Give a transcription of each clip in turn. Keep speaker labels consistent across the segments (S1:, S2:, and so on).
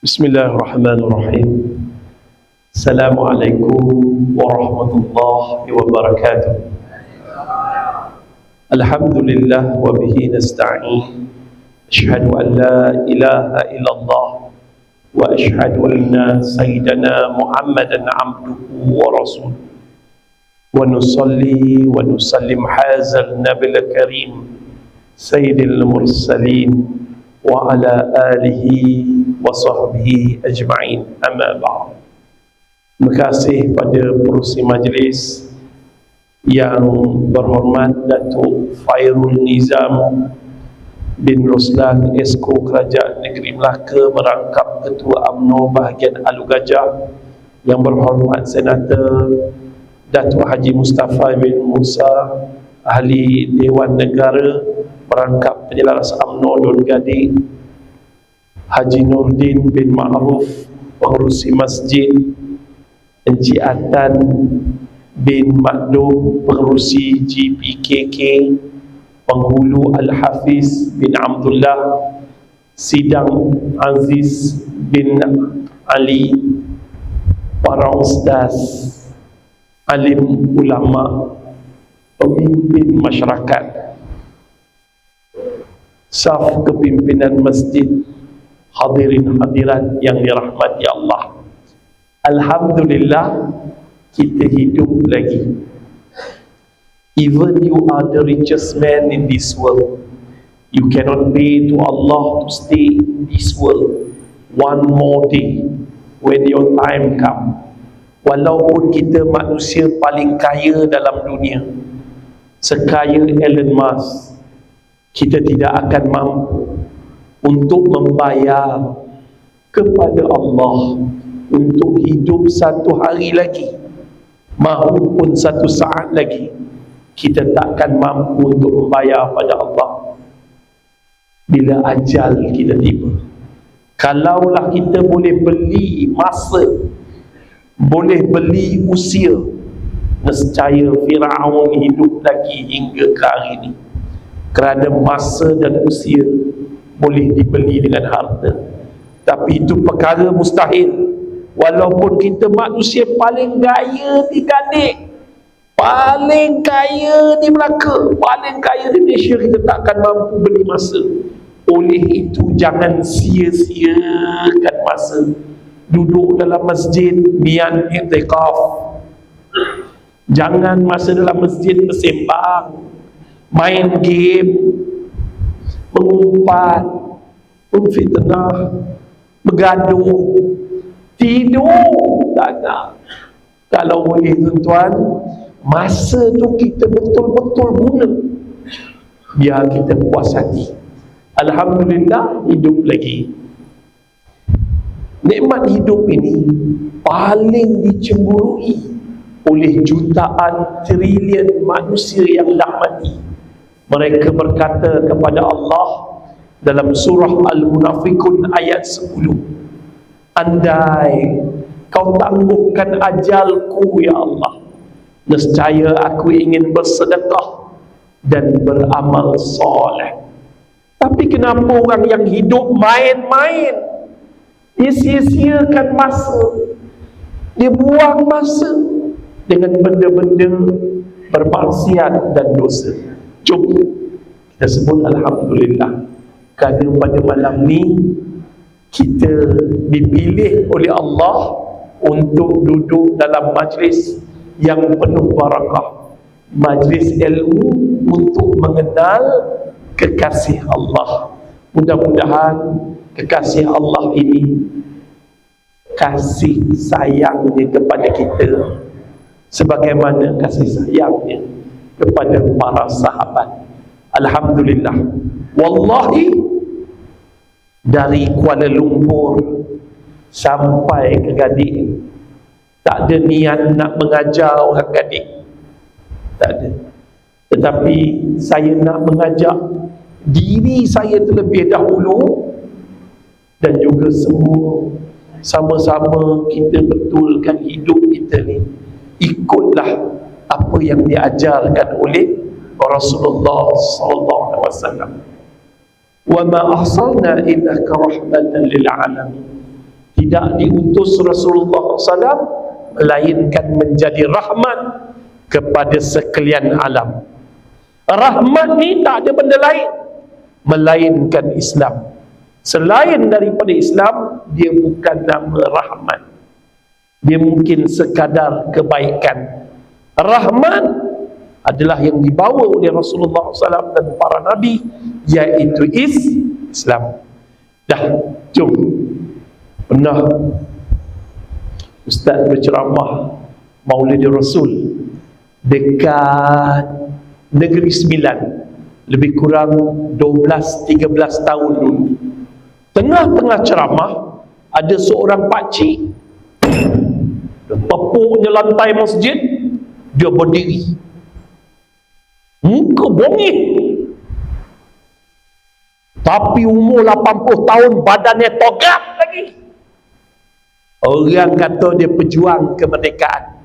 S1: Bismillahirrahmanirrahim. Assalamualaikum warahmatullahi wabarakatuh. Alhamdulillah wa bihi nasta'in. Asyhadu an la ilaha illallah wa asyhadu anna sayyidana Muhammadan abduhu wa rasuluh. Wa nusalli wa nusallim hazal nabil karim sayyidil mursalin wa ala alihi wa sahbihi ajma'in, amma ba'd. Terima kasih pada pengerusi majlis yang berhormat Datuk Fairul Nizam bin Ruslan Esko Kerajaan Negeri Melaka merangkap Ketua UMNO bahagian Alu Gajah, yang berhormat Senator Datuk Haji Mustafa bin Musa, Ahli Dewan Negara merangkap Penjelaras UMNO Don Gading, Haji Nurdin bin Ma'ruf pengerusi masjid, Encik Atan bin Makdum pengerusi GPKK, penghulu Al-Hafiz bin Abdullah, Sidang Aziz bin Ali, para ustaz, alim ulama, pemimpin masyarakat, saf kepimpinan masjid, hadirin hadirat yang dirahmati Allah. Alhamdulillah, kita hidup lagi. Even you are the richest man in this world, you cannot pay to Allah to stay in this world one more day when your time come. Walaupun kita manusia paling kaya dalam dunia, sekaya Elon Musk, kita tidak akan mampu untuk membayar kepada Allah untuk hidup satu hari lagi, maupun satu saat lagi. Kita takkan mampu untuk membayar pada Allah bila ajal kita tiba. Kalaulah kita boleh beli masa, boleh beli usia, nescaya Firaun hidup lagi hingga ke hari ini, kerana masa dan usia boleh dibeli dengan harta. Tapi itu perkara mustahil. Walaupun kita manusia paling kaya di Gadik, paling kaya di Melaka, paling kaya di Malaysia, kita takkan mampu beli masa. Oleh itu, jangan sia-siakan masa. Duduk dalam masjid niat i'tikaf, jangan masa dalam masjid bersembang, main game, mengumpat, memfitnah, bergaduh, tidur tak nak. Kalau boleh tuan-tuan, masa tu kita betul-betul guna, biar kita puas hati. Alhamdulillah, hidup lagi. Nikmat hidup ini paling dicemburui oleh jutaan trilion manusia yang dah mati. Mereka berkata kepada Allah dalam surah Al-Munafiqun ayat 10, andai kau tangguhkan ajalku ya Allah, nescaya aku ingin bersedekah dan beramal soleh. Tapi kenapa orang yang hidup main-main? Dia sia-siakan masa, dia buang masa dengan benda-benda bermaksiat dan dosa. Jom kita sebut Alhamdulillah, kerana pada malam ni kita dipilih oleh Allah untuk duduk dalam majlis yang penuh barakah, majlis ilmu untuk mengenal kekasih Allah. Mudah-mudahan kekasih Allah ini kasih sayangnya kepada kita sebagaimana kasih sayangnya kepada para sahabat. Alhamdulillah. Wallahi, dari Kuala Lumpur sampai ke Gadik, tak ada niat nak mengajar orang Gadik, tak ada. Tetapi saya nak mengajak diri saya terlebih dahulu, dan juga semua sama-sama kita betulkan hidup kita ni, ikutlah apa yang diajarkan oleh Rasulullah sallallahu alaihi wasallam. Wa ma arsalna innaka rahmatan lil alamin. Tidak diutus Rasulullah SAW melainkan menjadi rahmat kepada sekalian alam. Rahmat ni tak ada benda lain melainkan Islam. Selain daripada Islam, dia bukan nama rahmat. Dia mungkin sekadar kebaikan. Rahmat adalah yang dibawa oleh Rasulullah SAW dan para Nabi, iaitu Islam. Dah, jom. Pernah Ustaz berceramah Maulid Rasul dekat Negeri Sembilan, lebih kurang 12-13 tahun dulu. Tengah-tengah ceramah, ada seorang pakcik, pepuknya lantai masjid, dia berdiri, muka bongih, tapi umur 80 tahun, badannya togap lagi. Orang kata dia pejuang kemerdekaan.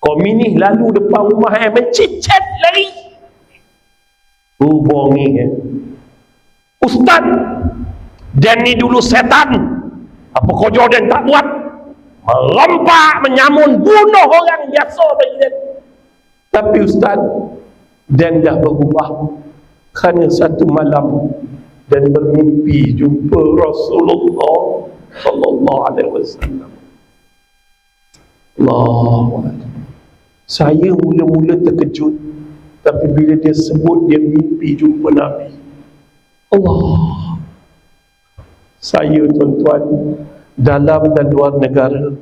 S1: Komunis lalu depan rumah yang mencicit lari. Bongih. Ustaz, dan ni dulu setan. Apa kerja dia tak buat? Merompak, menyamun, bunuh orang biasa begini. Tapi Ustaz, dan dah berubah kerana satu malam dan bermimpi jumpa Rasulullah sallallahu alaihi wasallam. Allahu Akbar. Saya mula-mula terkejut, tapi bila dia sebut dia mimpi jumpa Nabi, Allah. Saya tuan-tuan, dalam dan luar negara,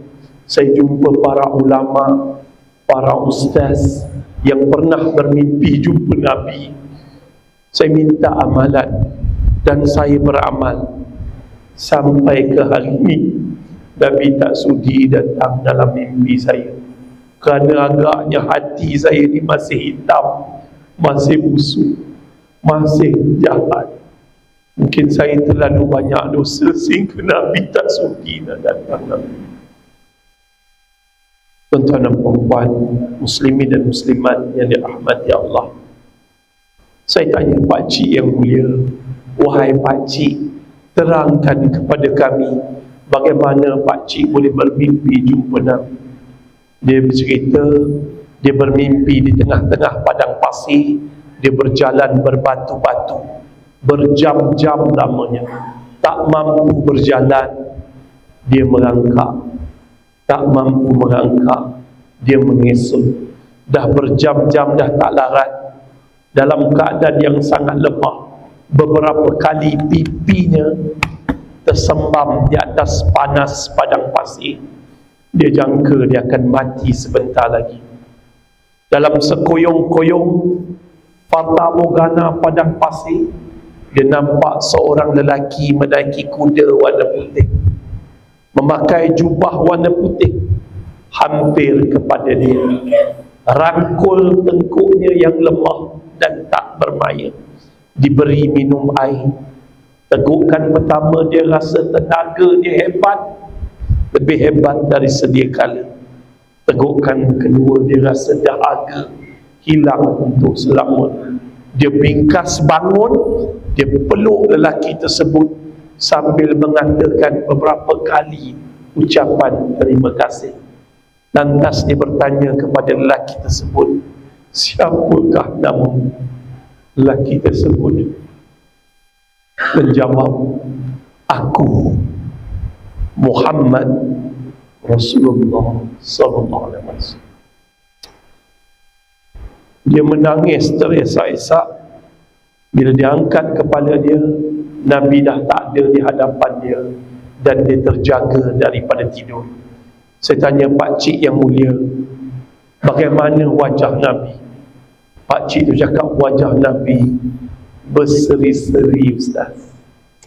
S1: saya jumpa para ulama, para ustaz yang pernah bermimpi jumpa Nabi. Saya minta amalan dan saya beramal. Sampai ke hari ini Nabi tak sudi datang dalam mimpi saya, kerana agaknya hati saya ni masih hitam, masih busuk, masih jahat. Mungkin saya terlalu banyak dosa sehingga Nabi tak sudi nak datang. Tuan-tuan dan puan-puan, muslimin dan muslimat yang dirahmati Allah, saya tanya pakcik yang mulia, wahai pakcik, terangkan kepada kami bagaimana pakcik boleh bermimpi jumpa Nabi. Dia bercerita, dia bermimpi di tengah-tengah padang pasir, dia berjalan berbatu-batu, berjam-jam lamanya, tak mampu berjalan, dia merangkak, tak mampu merangkak, dia mengesut, dah berjam-jam dah tak larat, dalam keadaan yang sangat lemah. Beberapa kali pipinya tersembam di atas panas padang pasir. Dia jangka dia akan mati sebentar lagi. Dalam sekoyong-koyong fata morgana padang pasir, dia nampak seorang lelaki menaiki kuda warna putih, memakai jubah warna putih, hampir kepada dia, rangkul tengkuknya yang lemah dan tak bermaya, diberi minum air. Tegukan pertama dia rasa tenaga dia hebat, lebih hebat dari sedia kala. Tegukan kedua dia rasa dahaga hilang untuk selama. Dia bingkas bangun, dia peluk lelaki tersebut sambil mengatakan beberapa kali ucapan terima kasih. Lantas dia bertanya kepada lelaki tersebut, siapakah namamu? Lelaki tersebut menjawab, aku Muhammad Rasulullah sallallahu alaihi wasallam. Dia menangis teresak-esak. Bila dia angkat kepala dia, Nabi dah tak ada di hadapan dia dan dia terjaga daripada tidur. Saya tanya pakcik yang mulia, bagaimana wajah Nabi? Pakcik tu cakap wajah Nabi berseri-seri, Ustaz.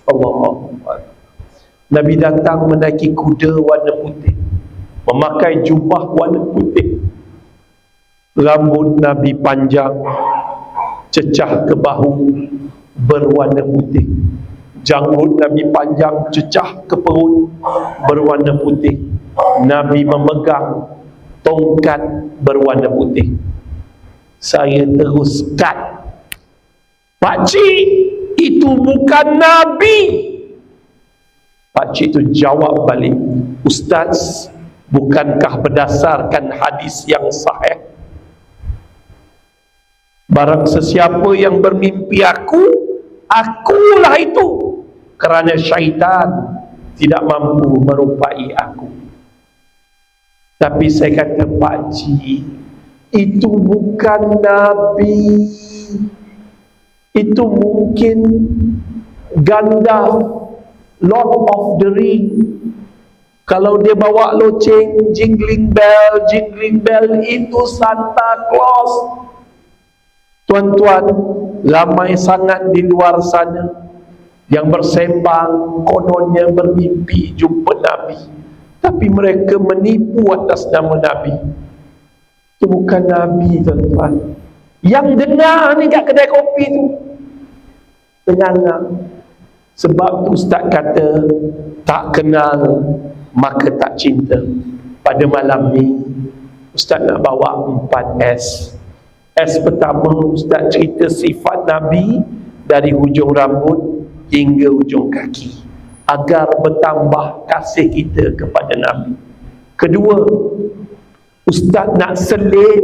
S1: Allahuakbar. Nabi datang menaiki kuda warna putih, memakai jubah warna putih. Rambut Nabi panjang, cecah ke bahu, berwarna putih. Janggut Nabi panjang, cecah ke perut, berwarna putih. Nabi memegang tongkat berwarna putih. Saya terus cut. Pakcik, itu bukan Nabi. Pakcik tu jawab balik, "Ustaz, bukankah berdasarkan hadis yang sahih, barang sesiapa yang bermimpi akulah itu, kerana syaitan tidak mampu merupai aku." Tapi saya kata, "Pakcik, itu bukan Nabi, itu mungkin Gandalf, Lord of the Ring. Kalau dia bawa loceng, jingling bell, itu Santa Claus." Tuan-tuan, ramai sangat di luar sana yang bersembang, kononnya bermimpi jumpa Nabi, tapi mereka menipu atas nama Nabi. Itu bukan Nabi, tuan-tuan. Yang dengar ni kat kedai kopi tu dengar. Sebab tu Ustaz kata, tak kenal maka tak cinta. Pada malam ni Ustaz nak bawa 4S. S pertama, Ustaz cerita sifat Nabi dari hujung rambut hingga hujung kaki, agar bertambah kasih kita kepada Nabi. Kedua, Ustaz nak selit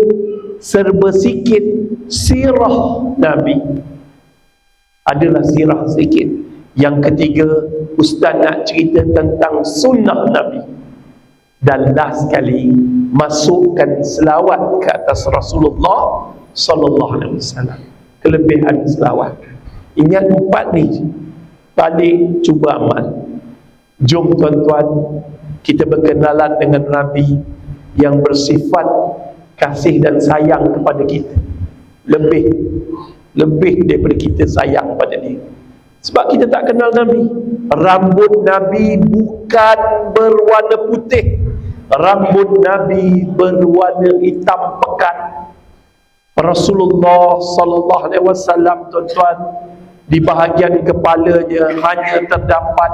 S1: serba sikit sirah Nabi, adalah sirah sikit. Yang ketiga, Ustaz nak cerita tentang sunnah Nabi. Dan last sekali, masukkan selawat ke atas Rasulullah sallallahu alaihi wasallam. Kelebihan selawat. Ingat 4 ni, balik cuba amal. Jom tuan-tuan, kita berkenalan dengan Nabi yang bersifat kasih dan sayang kepada kita, lebih daripada kita sayang pada dia. Sebab kita tak kenal Nabi. Rambut Nabi bukan berwarna putih, rambut Nabi berwarna hitam pekat. Rasulullah sallallahu alaihi wasallam, tuan-tuan, di bahagian kepalanya hanya terdapat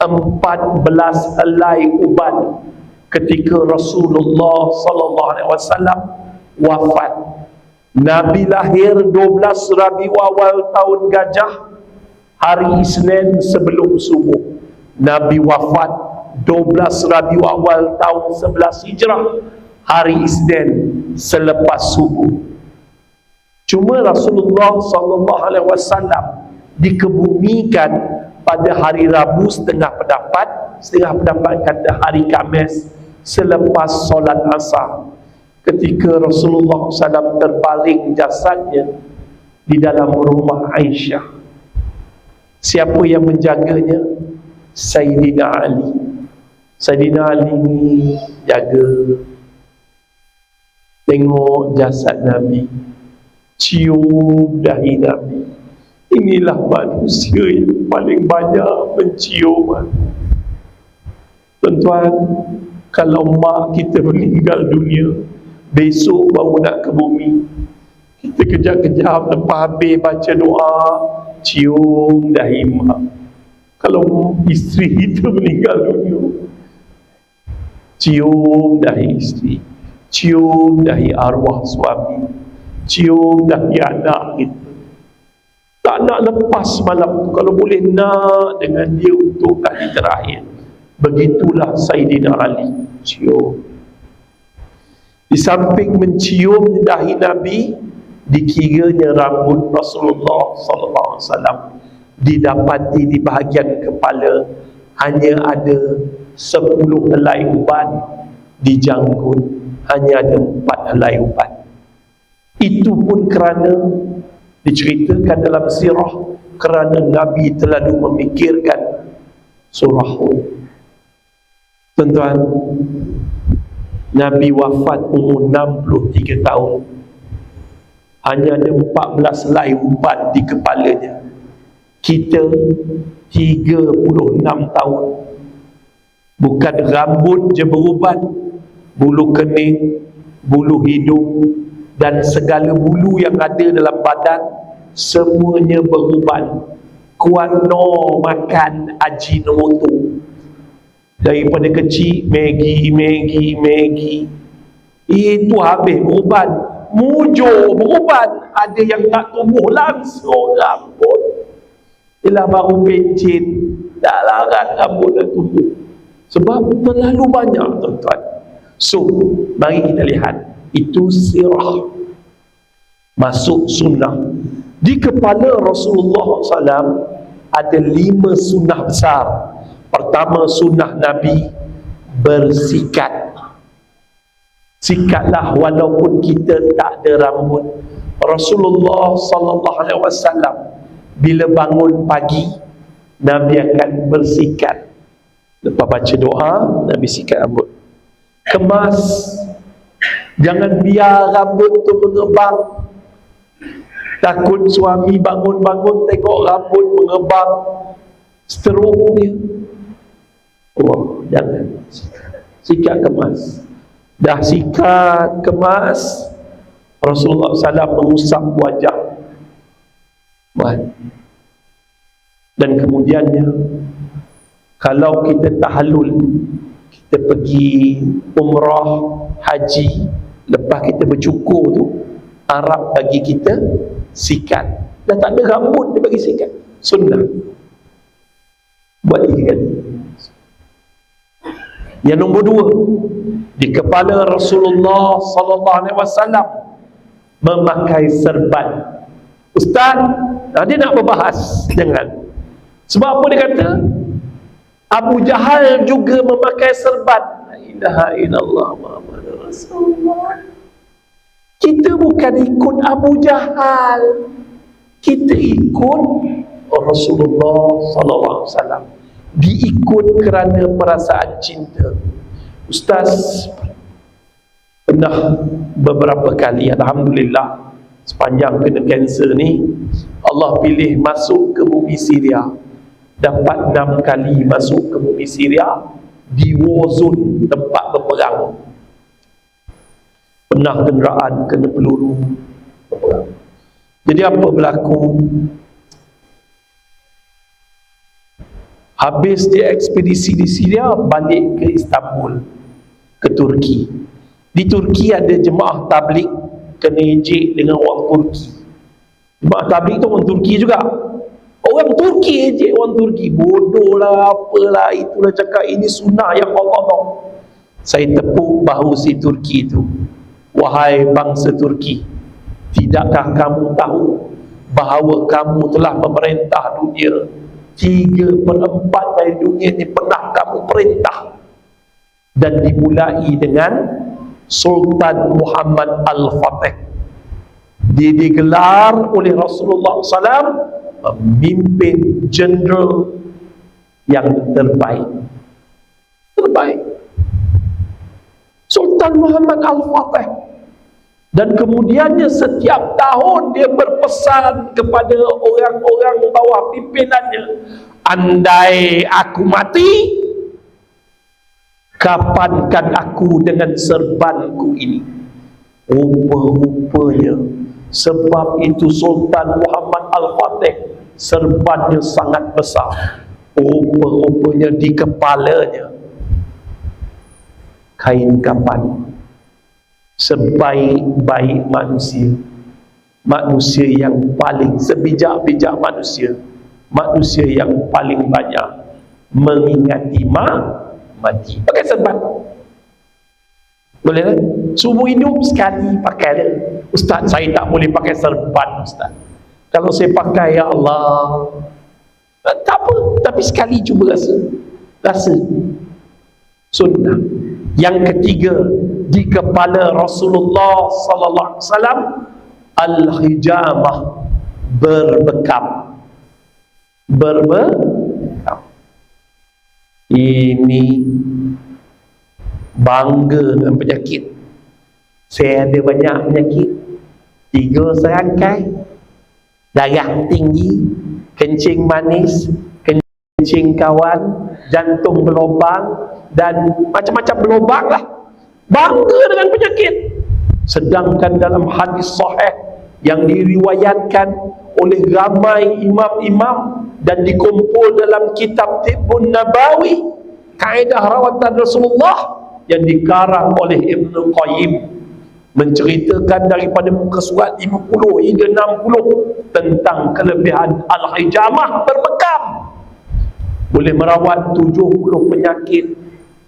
S1: 14 helai uban ketika Rasulullah sallallahu alaihi wasallam wafat. Nabi lahir 12 Rabiul Awal tahun Gajah, hari Isnin sebelum subuh. Nabi wafat 12 Rabiul Awal tahun 11 Hijrah, hari Isnin selepas subuh. Cuma Rasulullah sallallahu alaihi wasallam dikebumikan pada hari Rabu, setengah pendapat kata hari Khamis selepas solat Asar, ketika Rasulullah SAW terbaring jasadnya di dalam rumah Aisyah. Siapa yang menjaganya? Sayyidina Ali. Sayyidina Ali ni jaga, tengok jasad Nabi, cium dahi Nabi. Inilah manusia yang paling banyak mencium. Tuan-tuan, kalau mak kita meninggal dunia, besok baru nak ke bumi, kita kejap-kejap lepas habis baca doa, cium dahi mak. Kalau isteri kita meninggal dunia, cium dahi isteri, cium dahi arwah suami, cium dahi anak kita. Tak nak lepas malam tu, kalau boleh nak dengan dia untuk kali terakhir. Begitulah Sayyidina Ali, cium. Di samping mencium dahi Nabi, dikiranya rambut Rasulullah SAW didapati di bahagian kepala hanya ada 10 helai uban, di janggut hanya ada 4 helai uban. Itu pun kerana diceritakan dalam sirah, kerana Nabi terlalu memikirkan surah Hud. Tuan-tuan, Nabi wafat umur 63 tahun, hanya ada 14 helai uban di kepalanya. Kita 36 tahun. Bukan rambut je beruban, bulu kening, bulu hidung dan segala bulu yang ada dalam badan semuanya beruban. Kuat no makan Ajinomoto. Daripada kecil Maggi itu habis beruban. Mujur beruban. Ada yang tak tumbuh langsung rambut. Ialah baru pencin tak larat rambut dah tumbuh. Sebab terlalu banyak, tuan-tuan. So, mari kita lihat. Itu sirah. Masuk sunnah. Di kepala Rasulullah SAW ada 5 sunnah besar. Pertama, sunnah Nabi bersikat. Sikatlah walaupun kita tak ada rambut. Rasulullah SAW bila bangun pagi, Nabi akan bersikat. Lepas baca doa, Nabi sikat rambut. Kemas. Jangan biar rambut tu mengebang. Takut suami bangun-bangun tengok rambut mengebang, stroke dia. Oh, jangan. Sikat kemas. Dah sikat kemas, Rasulullah SAW mengusap wajah. Dan kemudiannya, kalau kita tahallul, kita pergi umrah, haji, lepas kita bercukur tu, Arab bagi kita sikat. Dah tak ada rambut, dia bagi sikat. Sunnah. Buat 3 kali. Yang nombor 2, di kepala Rasulullah SAW memakai serban. Ustaz, dia nak berbahas. Jangan. Sebab apa dia kata? Abu Jahal juga memakai serban. La ilaha illallah Muhammadur Rasulullah. Kita bukan ikut Abu Jahal, kita ikut Rasulullah SAW. Diikut kerana perasaan cinta. Ustaz pernah beberapa kali, alhamdulillah, sepanjang kena kanser ni, Allah pilih masuk ke bumi Syria. Dapat 6 kali masuk ke bumi Syria, di war zone, tempat berperang. Pernah kenderaan kena peluru berperang. Jadi apa berlaku? Habis dia ekspedisi di Syria, balik ke Istanbul, ke Turki. Di Turki ada jemaah tabligh kena ejek dengan orang Turki. Jemaah tabligh tu orang Turki juga. Orang Turki ejek orang Turki. Bodoh lah, apalah, itulah cakap ini sunnah yang Allah tahu. Saya tepuk bahu si Turki itu. Wahai bangsa Turki, tidakkah kamu tahu bahawa kamu telah memerintah dunia? 3/4 dari dunia ini pernah kamu perintah. Dan dimulai dengan Sultan Muhammad Al-Fatih. Dia digelar oleh Rasulullah SAW pemimpin jeneral yang terbaik. Terbaik. Sultan Muhammad Al-Fatih. Dan kemudiannya setiap tahun dia berpesan kepada orang-orang bawah pimpinannya, andai aku mati, kapankan aku dengan serbanku ini. Rupa-rupanya sebab itu Sultan Muhammad Al-Fatih serbannya sangat besar. Rupa-rupanya di kepalanya kain kafan. Sebaik-baik manusia, manusia yang paling sebijak-bijak manusia, manusia yang paling banyak mengingati mati. Pakai serban. Boleh kan? Seumur hidup sekali pakai dia. Ustaz, saya tak boleh pakai serban, Ustaz. Kalau saya pakai, ya Allah, tak apa, tapi sekali cuba rasa sunnah. Yang ketiga, di kepala Rasulullah sallallahu alaihi wasallam al-hijamah, berbekam. Berbekam. Ini bangga dengan penyakit. Saya ada banyak penyakit. 3 serangkai, darah tinggi, kencing manis, kencing kawan, jantung berlubang, dan macam-macam berlubang lah. Bangga dengan penyakit. Sedangkan dalam hadis sahih yang diriwayatkan oleh ramai imam-imam dan dikumpul dalam kitab Tibbun Nabawi, kaedah rawatan Rasulullah, yang dikarang oleh Ibn Qayyim, menceritakan daripada muka surat 50 hingga 60 tentang kelebihan al-hijamah, berbekam. boleh merawat 70 penyakit,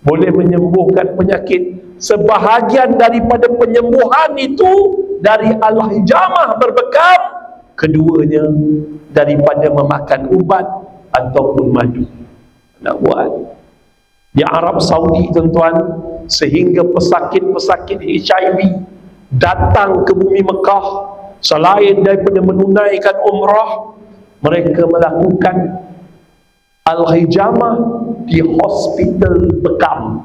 S1: boleh menyembuhkan penyakit. Sebahagian daripada penyembuhan itu dari al-hijamah berbekam, keduanya daripada memakan ubat ataupun madu. Nak buat di Arab Saudi, tuan-tuan, sehingga pesakit-pesakit HIV datang ke bumi Mekah, selain daripada menunaikan umrah, mereka melakukan al-hijamah di hospital bekam,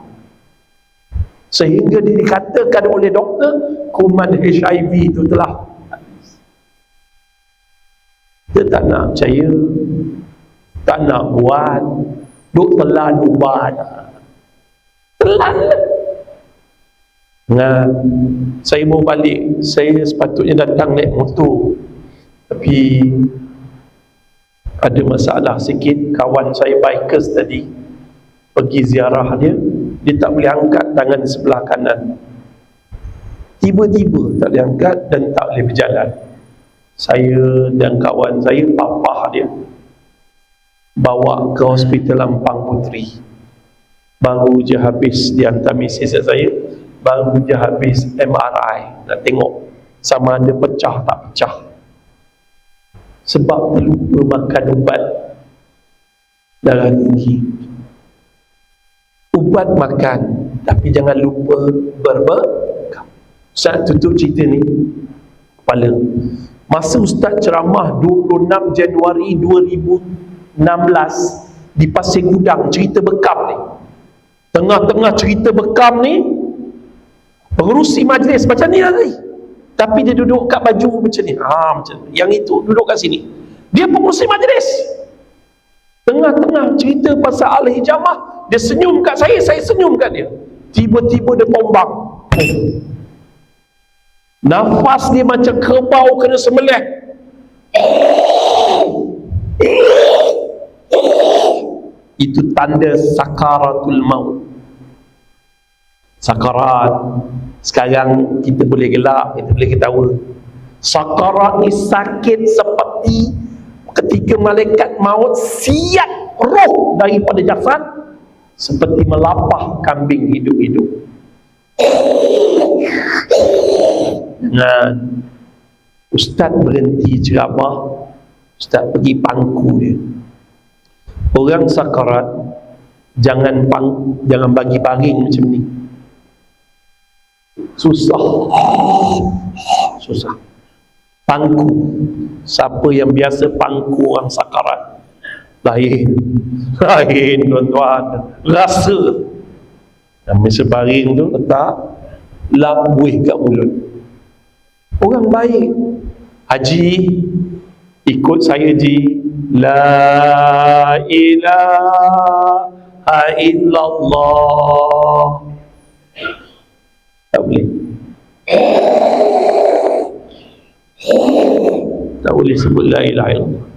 S1: sehingga dikatakan oleh doktor kuman HIV itu telah habis. Dia tak nak percaya, tak nak buat, duk telan ubat, telan. Nah, saya mau balik, saya sepatutnya datang naik motor, tapi ada masalah sikit. Kawan saya bikers tadi pergi ziarah dia tak boleh angkat tangan sebelah kanan, tiba-tiba tak boleh angkat dan tak boleh berjalan. Saya dan kawan saya papah dia, bawa ke hospital Ampang Puteri. Baru je habis dihantar mesej saya, baru je habis MRI, nak tengok sama ada pecah tak pecah, sebab terlupa makan ubat darah tinggi. Ubat makan, tapi jangan lupa berbekam. Ustaz tutup cerita ni kepala. Masa Ustaz ceramah 26 Januari 2016 di Pasir Gudang, cerita bekam ni, tengah-tengah cerita bekam ni, pengerusi majlis macam ni lah tadi, tapi dia duduk kat baju macam ni, macam ni. Yang itu duduk kat sini, dia pengerusi majlis. Tengah-tengah cerita pasal al-hijamah, dia senyum kat saya senyum kat dia. Tiba-tiba dia tombang, nafas dia macam kerbau kena sembelih. Itu tanda sakaratul maut. Sakarat, sekarang kita boleh gelak, kita boleh ketawa. Sakarat ni sakit seperti ketika malaikat maut siap roh daripada jasad, seperti melapah kambing hidup-hidup. Nah, Ustaz berhenti ceramah, Ustaz pergi pangku dia. Orang sakarat jangan bagi baring macam ni, susah. Pangku, siapa yang biasa pangku orang sakarat, lain tuan-tuan, rasa. Namanya sebaring tu letak labuih kat mulut. Orang baik, Haji, ikut saya Ji, la ilaha illallah. Tak boleh, tak boleh sebut la ilaha illallah.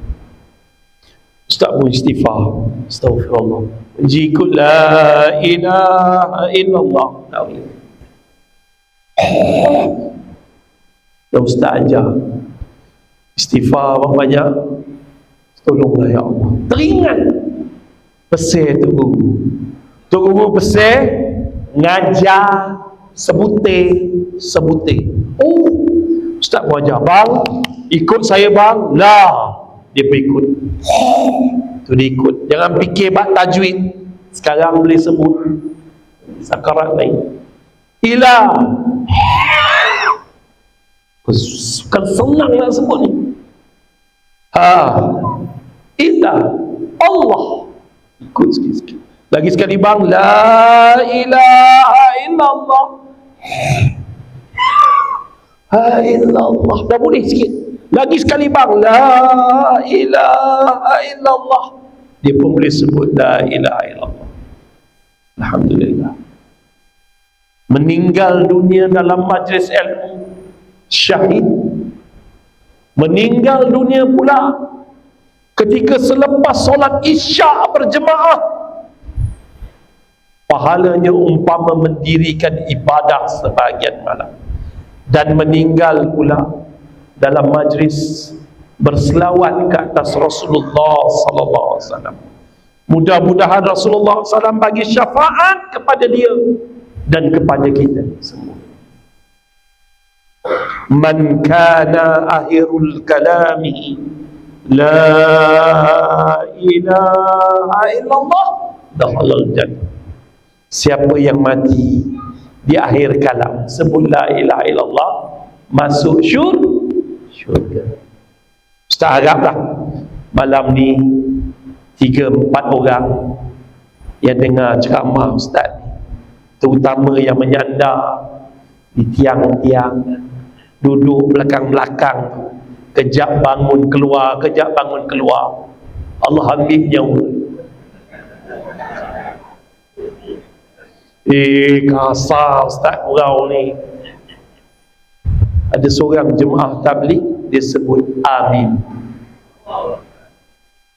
S1: Ustaz pun istighfar, astaghfirullah. Ji ikut la ilaha illallah, tak boleh. Dan Ustaz ajar istighfar banyak, tolonglah ya Allah. Teringat pesan Tok Guru. Tok Guru pesan ngajar sebutir. Ustaz pun ajar, bang ikut saya bang, lah dia pun ikut. Tu dia ikut. Jangan fikir bab tajwid sekarang boleh sebut, sakarat lain. Ilah, bukan senang nak sebut ni. Ilah Allah, ikut sikit-sikit. Lagi sekali bang, la ilaha illallah, illallah, dah boleh sikit. Lagi sekali bang, la ilaha illallah, dia pun boleh sebut la ilaha illallah. Alhamdulillah. Meninggal dunia dalam majlis ilmu, syahid. Meninggal dunia pula ketika selepas solat isyak berjemaah, pahalanya umpama mendirikan ibadah sebahagian malam. Dan meninggal pula dalam majlis berselawat ke atas Rasulullah sallallahu alaihi wasallam. Mudah-mudahan Rasulullah SAW bagi syafaat kepada dia dan kepada kita semua. Man kana akhirul kalami la ilaha illallah dakhalal jannah. Siapa yang mati di akhir kalam sebut la ilaha illallah, masuk syurga. Ustaz haraplah malam ni 3-4 orang yang dengar ceramah Ustaz, terutama yang menyandar di tiang-tiang, duduk belakang-belakang, kejap bangun keluar, Allah ambil nyawa. Kasar Ustaz orang ni. Ada seorang jemaah tabligh, dia sebut amin.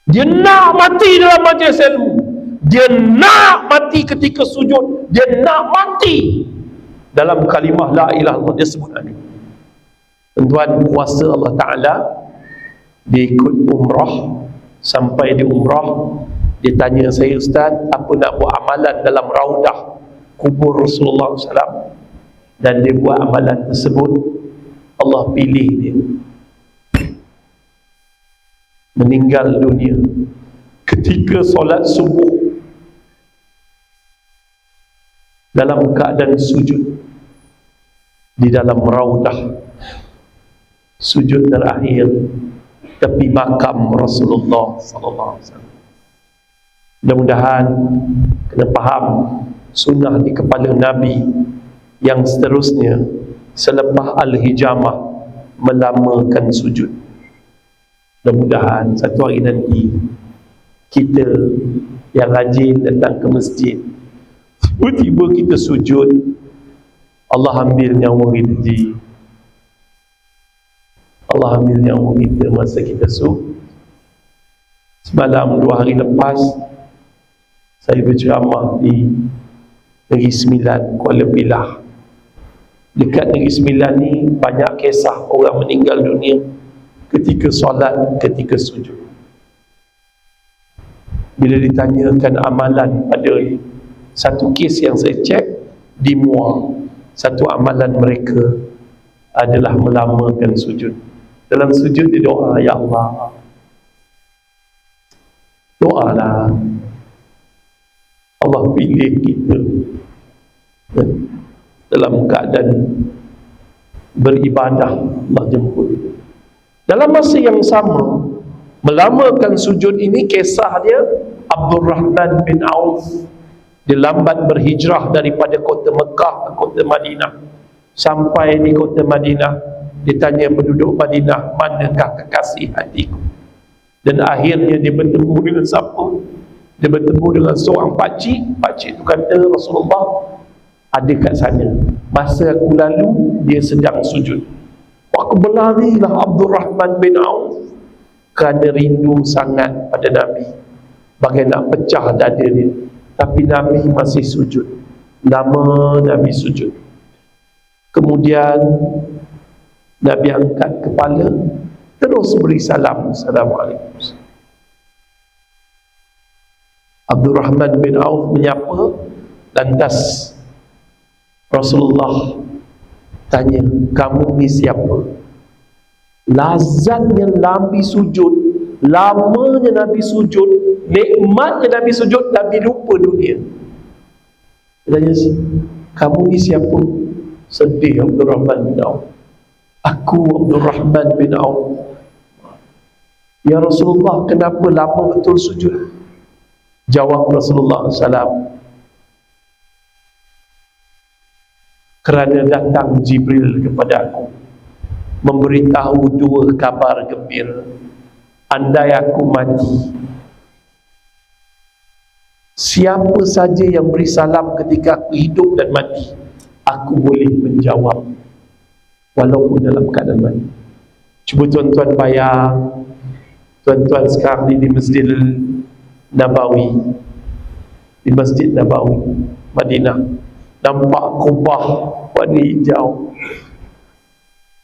S1: Dia nak mati dalam majlis ilmu, dia nak mati ketika sujud, dia nak mati dalam kalimah la ilaha illallah, dia sebut amin. Tuan-tuan, kuasa Allah Ta'ala. Dia ikut umrah. Sampai di umrah, dia tanya saya, Ustaz, apa nak buat amalan dalam raudah kubur Rasulullah SAW? Dan dia buat amalan tersebut. Allah pilih dia meninggal dunia ketika solat subuh dalam keadaan sujud di dalam raudah, sujud terakhir tepi makam Rasulullah SAW. Mudah-mudahan kena faham sunnah di kepala Nabi yang seterusnya selepas al-hijamah melamakan sujud. Mudah-mudahan satu hari nanti kita yang rajin datang ke masjid, tiba-tiba kita sujud, Allah ambil nyawa kita. Allah ambil nyawa kita masa kita sujud. Semalam 2 hari lepas saya berceramah di Negeri Sembilan, Kuala Pilah. Dekat Negeri Sembilan ni banyak kisah orang meninggal dunia ketika solat, ketika sujud. Bila ditanyakan amalan pada satu kes yang saya cek di Muar, satu amalan mereka adalah melamakan sujud. Dalam sujud dia doa, ya Allah, doalah Allah pilih kita dalam keadaan beribadah, Allah jemput. Dalam masa yang sama melamakan sujud ini, kisah dia Abdul Rahman bin Auf. Dia lambat berhijrah daripada kota Mekah ke kota Madinah. Sampai di kota Madinah, dia tanya penduduk Madinah, manakah kekasih hatiku? Dan akhirnya dia bertemu dengan siapa? Dia bertemu dengan seorang pakcik. Pakcik itu kata, Rasulullah ada kat sana. Masa aku lalu, dia sedang sujud. Aku berlarilah Abdul Rahman bin Auf kerana rindu sangat pada Nabi. Bagai nak pecah dada dia. Tapi Nabi masih sujud. Lama Nabi sujud. Kemudian Nabi angkat kepala, terus beri salam. Assalamualaikum. Abdul Rahman bin Auf menyapa. Lantas Rasulullah tanya, kamu ni siapa? Lazatnya Nabi sujud, lamanya Nabi sujud, nikmatnya Nabi sujud, Nabi lupa dunia. Dia tanya, kamu ni siapa? Sedih Abdul Rahman bin Auf. Aku Abdul Rahman bin Auf. Ya Rasulullah, kenapa lama betul sujud? Jawab Rasulullah SAW, kerana datang Jibril kepada aku memberitahu 2 kabar gembira. Andai aku mati, siapa saja yang beri salam ketika aku hidup dan mati, aku boleh menjawab walaupun dalam keadaan mati. Cuba tuan-tuan bayang, tuan-tuan sekarang ni di Masjid Nabawi, di Masjid Nabawi Madinah, nampak kubah warna hijau.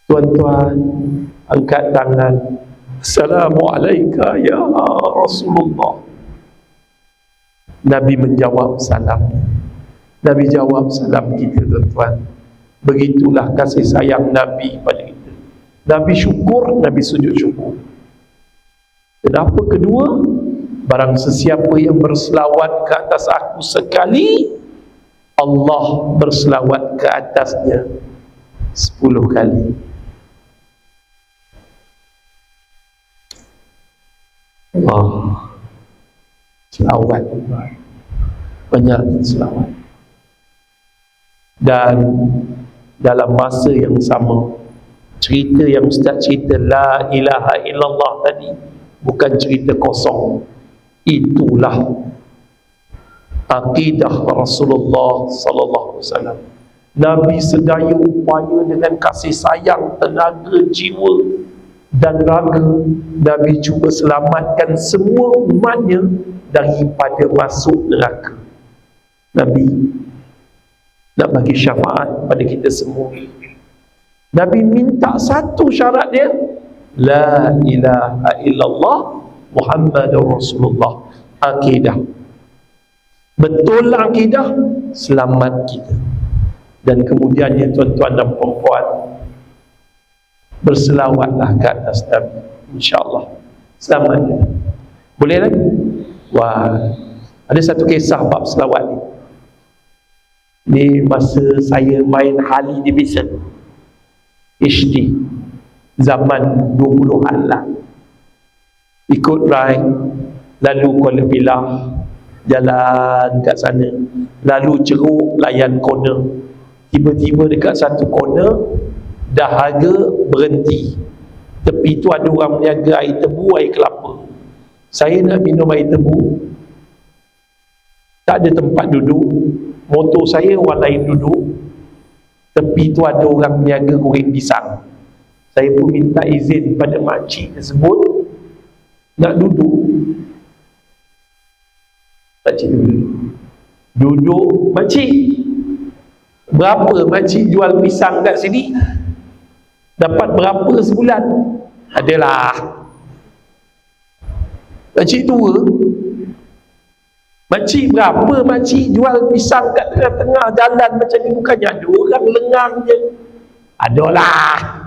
S1: Tuan-tuan angkat tangan, Assalamualaikum ya Rasulullah. Nabi menjawab salam. Nabi jawab salam kita, tuan-tuan. Begitulah kasih sayang Nabi pada kita. Nabi syukur, Nabi sujud syukur. Kenapa kedua? Barang sesiapa yang berselawat ke atas aku sekali, Allah berselawat ke atasnya 10 kali. Allah selawat, banyak selawat. Dan dalam masa yang sama, cerita yang Ustaz cerita La ilaha illallah tadi bukan cerita kosong. Itulah akidah Rasulullah sallallahu alaihi wasallam. Nabi sedaya upaya dengan kasih sayang, tenaga, jiwa dan raga. Nabi cuba selamatkan semua umatnya daripada masuk neraka. Nabi nak bagi syafaat pada kita semua. Nabi minta satu syarat dia, La ilaha illallah Muhammadur Rasulullah. Akidah, betul akidah, selamat kita. Dan kemudiannya tuan-tuan dan perempuan, berselawatlah ke atas Nabi, insyaAllah selamat. Boleh lagi? Wah, ada satu kisah bab selawat ni. Ni masa saya main Harley Davidson HD zaman 20-an lah, ikut ride, lalu Kuala Pilah, jalan kat sana, lalu ceruk layan corner. Tiba-tiba dekat satu corner dahaga berhenti. Tepi tu ada orang meniaga air tebu, air kelapa. Saya nak minum air tebu, tak ada tempat duduk. Motor saya orang lain duduk. Tepi tu ada orang meniaga goreng pisang. Saya pun minta izin pada makcik tersebut nak duduk. Makcik duduk. Makcik, berapa makcik jual pisang kat sini? Dapat berapa sebulan? Adalah makcik tua. Makcik berapa makcik jual pisang kat tengah-tengah jalan macam ni? Bukannya ada orang lengang je. Adalah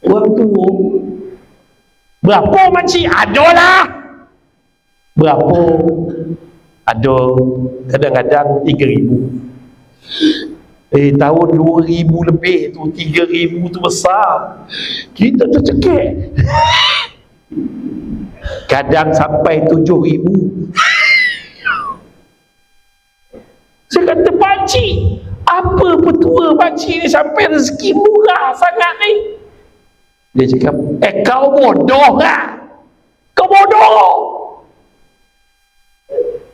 S1: orang tua. Berapa makcik? Adalah berapa? Ada kadang-kadang 3,000. Tahun 2000 lebih tu 3,000 tu besar. Kita tercekik. Kadang sampai 7,000. Saya kata, pakcik, apa petua pakcik ni sampai rezeki murah sangat ni? Dia cakap, kau bodoh lah. Kau bodoh.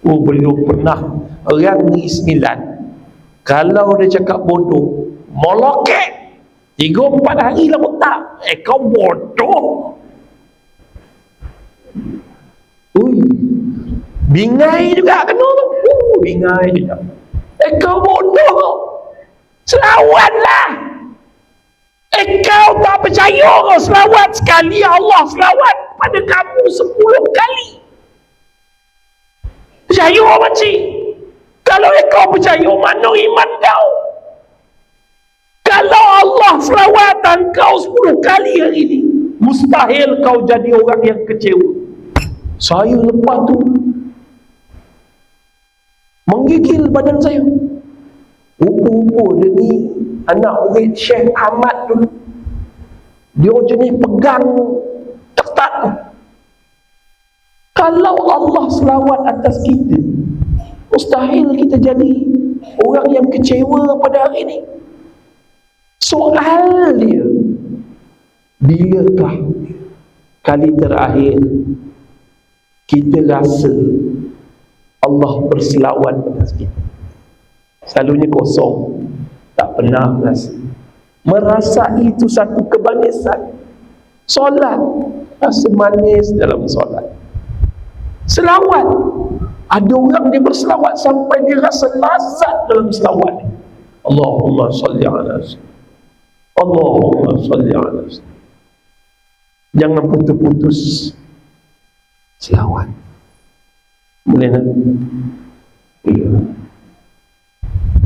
S1: Oh, belum pernah orang ni 9. Kalau dia cakap bodoh, molokek 3-4 hari lah tak. Kau bodoh. Ui, bingai juga kena tu. Bingai juga. Kau bodoh. Selawatlah. Kau tak percaya kau selawat sekali, Allah selawat pada kamu 10 kali. Percaya makcik? Kalau kau percaya, mana iman kau? Kalau Allah selawatan kau 10 kali hari ini, mustahil kau jadi orang yang kecewa. Saya lepas tu menggigil badan saya. Rupa-rupa dia ni anak murid Syekh Ahmad dulu. Dia jenis pegang ketat tu. Kalau Allah selawat atas kita, mustahil kita jadi orang yang kecewa pada hari ini. Soal dia, bilakah kali terakhir kita rasa Allah berselawat atas kita? Selalunya kosong, tak pernah rasa. Merasai itu satu kebanisan. Solat, rasa manis dalam solat. Selawat, ada orang dia berselawat sampai dia rasa lazat dalam selawat. Allahumma salli ala sayyidina, Allahumma salli ala sayyidina. Jangan putus-putus selawat. Boleh tak?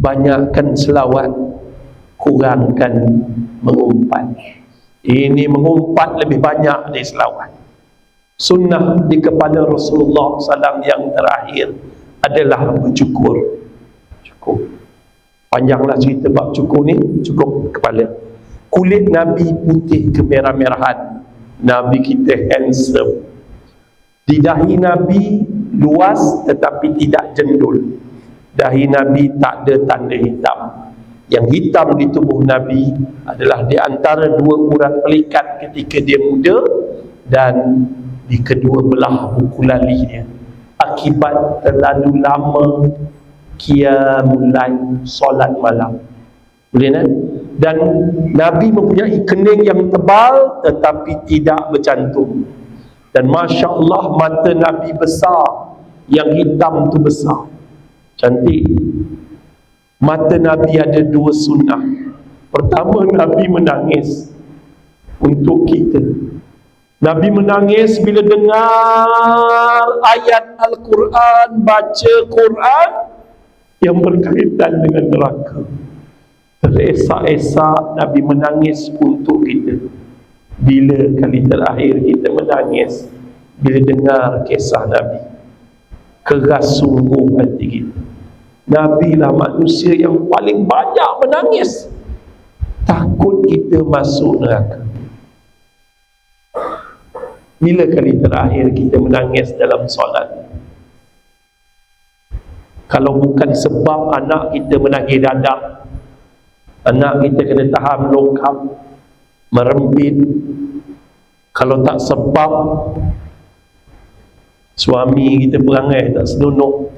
S1: Banyakkan selawat, kurangkan mengumpat. Ini mengumpat lebih banyak dari selawat. Sunnah di kepala Rasulullah SAW yang terakhir adalah bercukur. Cukur. Panjanglah cerita bab cukur ni, cukur kepala. Kulit Nabi putih kemerah-merahan. Nabi kita handsome. Di dahi Nabi luas tetapi tidak jendul. Dahi Nabi tak ada tanda hitam. Yang hitam di tubuh Nabi adalah di antara dua urat pelikat ketika dia muda dan di kedua belah buku lalinya, akibat terlalu lama qiyamul lail, solat malam. Boleh kan? Dan Nabi mempunyai kening yang tebal tetapi tidak bercantum. Dan Masya Allah, mata Nabi besar, yang hitam tu besar, cantik. Mata Nabi ada dua sunnah. Pertama, Nabi menangis untuk kita. Nabi menangis bila dengar ayat Al-Quran, baca Quran yang berkaitan dengan neraka. Teresak-esak Nabi menangis untuk kita. Bila kali terakhir kita menangis bila dengar kisah Nabi? Keras sungguh hati kita. Nabi lah manusia yang paling banyak menangis, takut kita masuk neraka. Bila kali terakhir kita menangis dalam solat? Kalau bukan sebab anak kita menagih dadah, anak kita kena tahan lokap, merempit. Kalau tak sebab suami kita perangai tak senonoh,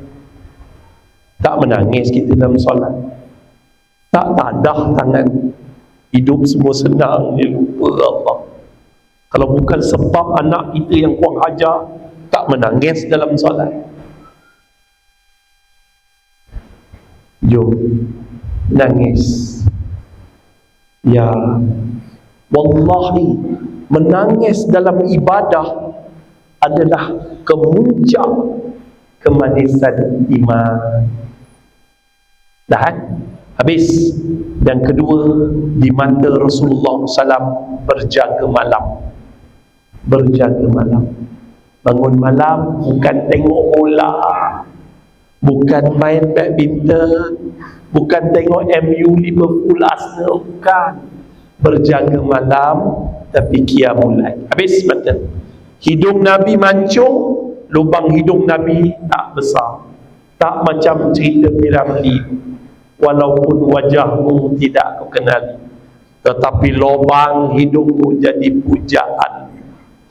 S1: tak menangis kita dalam solat, tak tadah tangan, hidup semua senang, dia lupa Allah. Kalau bukan sebab anak kita yang kurang ajar, tak menangis dalam solat. Jom nangis. Ya, wallahi, menangis dalam ibadah adalah kemuncak kemanisan iman. Dah habis. Dan kedua, di mata Rasulullah SAW berjaga malam. Berjaga malam. Bangun malam bukan tengok bola, bukan main badminton, bukan tengok MU Liverpool Arsenal, bukan. Berjaga malam tapi qiyamul lail. Habis mata. Hidung Nabi mancung, lubang hidung Nabi tak besar, tak macam cerita Piramli. Walaupun wajahmu tidak kau kenali, tetapi lubang hidungmu jadi pujaan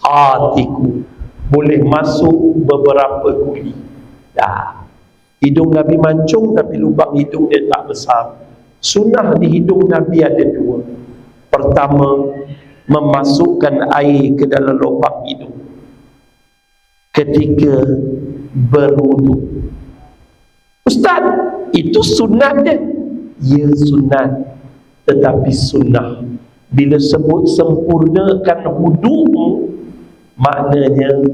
S1: hatiku, boleh masuk beberapa kuli. Dah. Hidung Nabi mancung tapi lubang hidung dia tak besar. Sunnah di hidung Nabi ada dua. Pertama, memasukkan air ke dalam lubang hidung ketika berwuduk. Ustaz, itu sunat dia? Ya, sunat. Tetapi sunnah. Bila sebut sempurnakan wudukmu, maknanya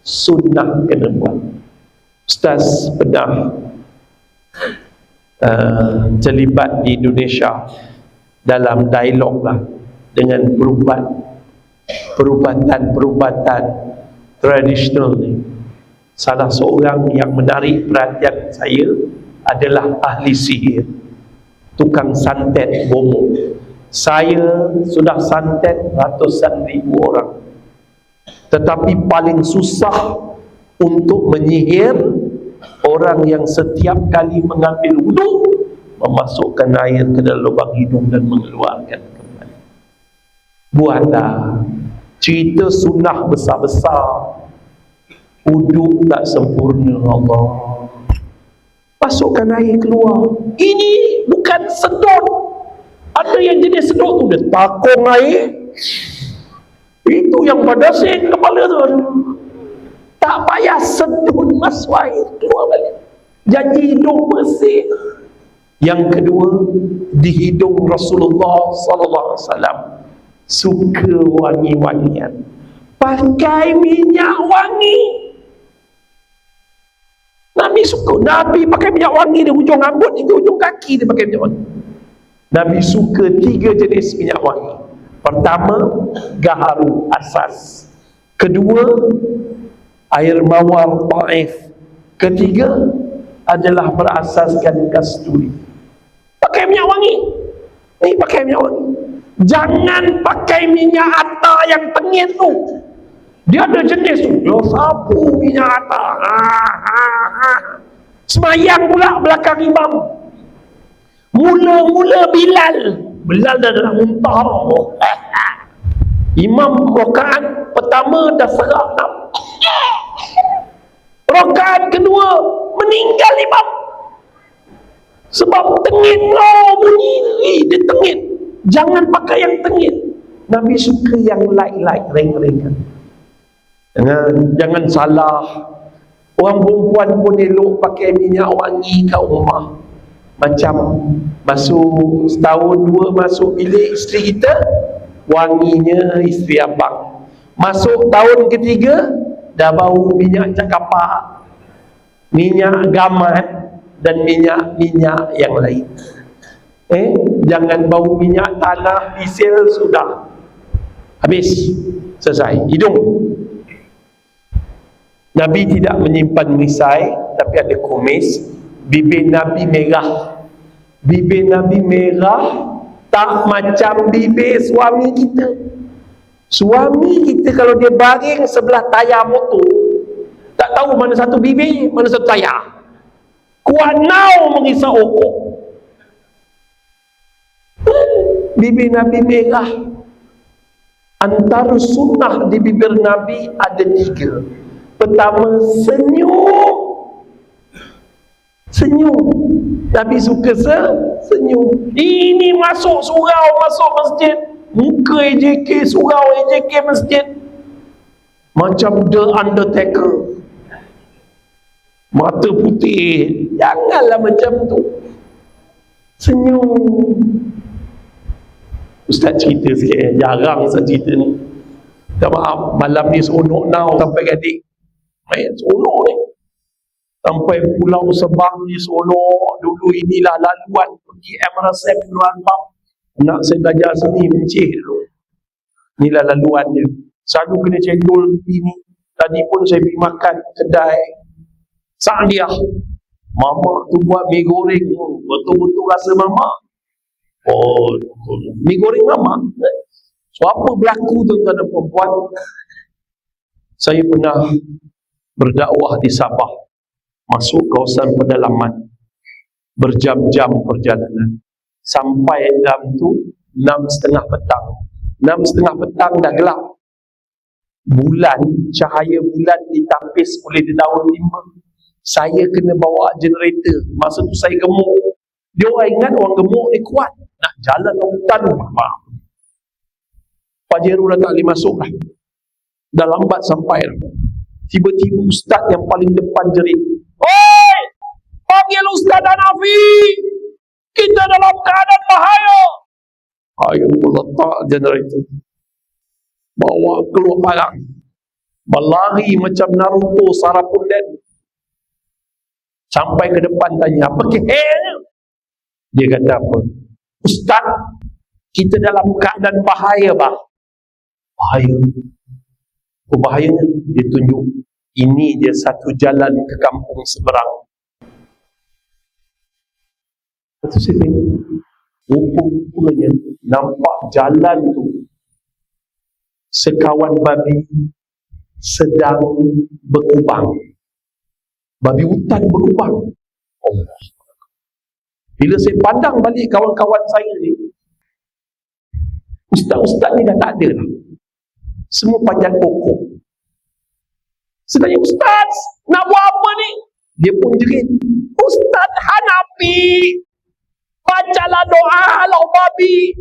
S1: sunnah kena buat. Ustaz pernah terlibat di Indonesia dalam dialog lah dengan perubatan tradisional ni. Salah seorang yang menarik perhatian saya adalah ahli sihir, tukang santet bomo. Saya sudah santet ratusan ribu orang, tetapi paling susah untuk menyihir orang yang setiap kali mengambil wuduk memasukkan air ke dalam lubang hidung dan mengeluarkan kembali. Buatlah cerita sunnah besar-besar, wuduk tak sempurna, Allah, masukkan air keluar. Ini bukan sedot. Ada yang jenis sedot tu dia takung air, itu yang pada sing kepala tu. Tak payah sedut, masuk air keluar balik, jadi hidung bersih. Yang kedua, di hidung Rasulullah SAW suka wangi-wangian, pakai minyak wangi. Nabi suka. Nabi pakai minyak wangi di hujung rambut, di hujung kaki dia pakai minyak wangi. Nabi suka 3 jenis minyak wangi. Pertama, gaharu, asas. Kedua, air mawar Taif. Ketiga adalah berasaskan kasturi. Pakai minyak wangi. Ni pakai minyak wangi. Jangan pakai minyak atar yang tengit tu. Dia ada jenis tu. Dia sapu minyak atar. Semayang pula belakang imam. Mula-mula Bilal dah nak muntah. Imam rakaat pertama dah serak nak. Rakaat kedua meninggal imam. Sebab tengit bunyi. Dia tengit. Jangan pakai yang tengit. Nabi suka yang light-light, ring-ring. Jangan salah. Orang perempuan pun elok pakai minyak wangi kat rumah. Macam masuk setahun 2 masuk bilik isteri kita, wanginya isteri abang. Masuk tahun ketiga dah bau minyak cakapak, minyak gamat dan minyak-minyak yang lain. Jangan bau minyak tanah diesel, sudah habis, selesai. Hidung, Nabi tidak menyimpan misai, tapi ada kumis. Bibir Nabi merah. Bibir Nabi merah tak macam bibir suami kita. Suami kita kalau dia baring sebelah tayar motor, tak tahu mana satu bibir, mana satu tayar. Kuanau mengisap okok. Bibir Nabi merah. Antara sunnah di bibir Nabi ada 3. Pertama, senyum. Senyum. Nabi suka senyum. Ini masuk surau, masuk masjid, muka AJK, surau AJK masjid macam The Undertaker, mata putih. Janganlah macam tu. Senyum. Ustaz cerita sikit. Jarang saya cerita ni. Tak maaf, malam ni seronok now sampai gadik. Seronok ni. Sampai Pulau Sebang ni seronok. Dulu inilah laluan pergi MRSM Luan Bang. Nak saya belajar sini mencih dulu. Inilah laluan dia. Selalu kena cendol ini. Tadi pun saya pergi makan kedai Sa'diah. Mama tu buat mi goreng. Betul-betul rasa mama. Oh, mi goreng mama. So apa berlaku tuan-tuan dan perempuan? Saya pernah berdakwah di Sabah. Masuk kawasan pedalaman, berjam-jam perjalanan. Sampai jam tu 6:30 petang. 6:30 petang dah gelap. Bulan, cahaya bulan ditapis oleh daun timba. Saya kena bawa generator. Masa tu saya gemuk. Dia orang ingat orang gemuk ni kuat. Nak jalan hutan, Pajero dah tak boleh masuk dah. Dah lambat sampai dah. Tiba-tiba ustaz yang paling depan jerit, "Oi! Panggil Ustaz Hanafi! Kita dalam keadaan bahaya!" Ayo letak generator. Bawa keluar barang. Berlari macam Naruto Sarapunden. Sampai ke depan tanya, "Apa kehenya?" Dia kata apa? "Ustaz, kita dalam keadaan bahaya, bah." Bahaya? Apa bahayanya? Dia tunjuk, ini dia satu jalan ke kampung seberang. Lepas tu saya tengok, rupa-rupanya nampak jalan tu sekawan babi sedang berkubang. Babi hutan berkubang. Allah. Bila saya pandang balik kawan-kawan saya ni, ustaz-ustaz ni dah tak ada lah. Semua panjat pokok. Saya tanya, "Ustaz, nak buat apa ni?" Dia pun jerit, "Ustaz Hanafi, bacalah doa halau babi."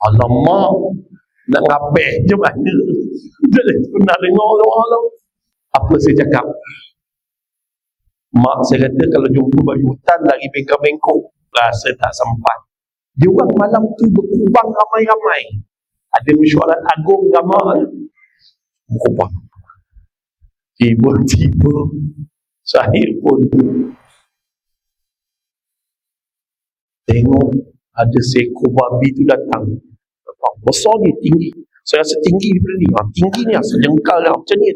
S1: Alamak, nak ngapeh je mana? Dia pernah dengar doa halau. Apa saya cakap? Mak saya kata kalau jumpa babi hutan lari bengkok-bengkok, rasa tak sempat. Dia orang malam tu berkubang ramai-ramai. Ada mesyuarat agung agama berkubang. Tiba-tiba Saya pun tengok ada seekor babi tu datang. Besar ni, tinggi. Saya rasa tinggi daripada ni. Tinggi ni sejengkal dah macam ni.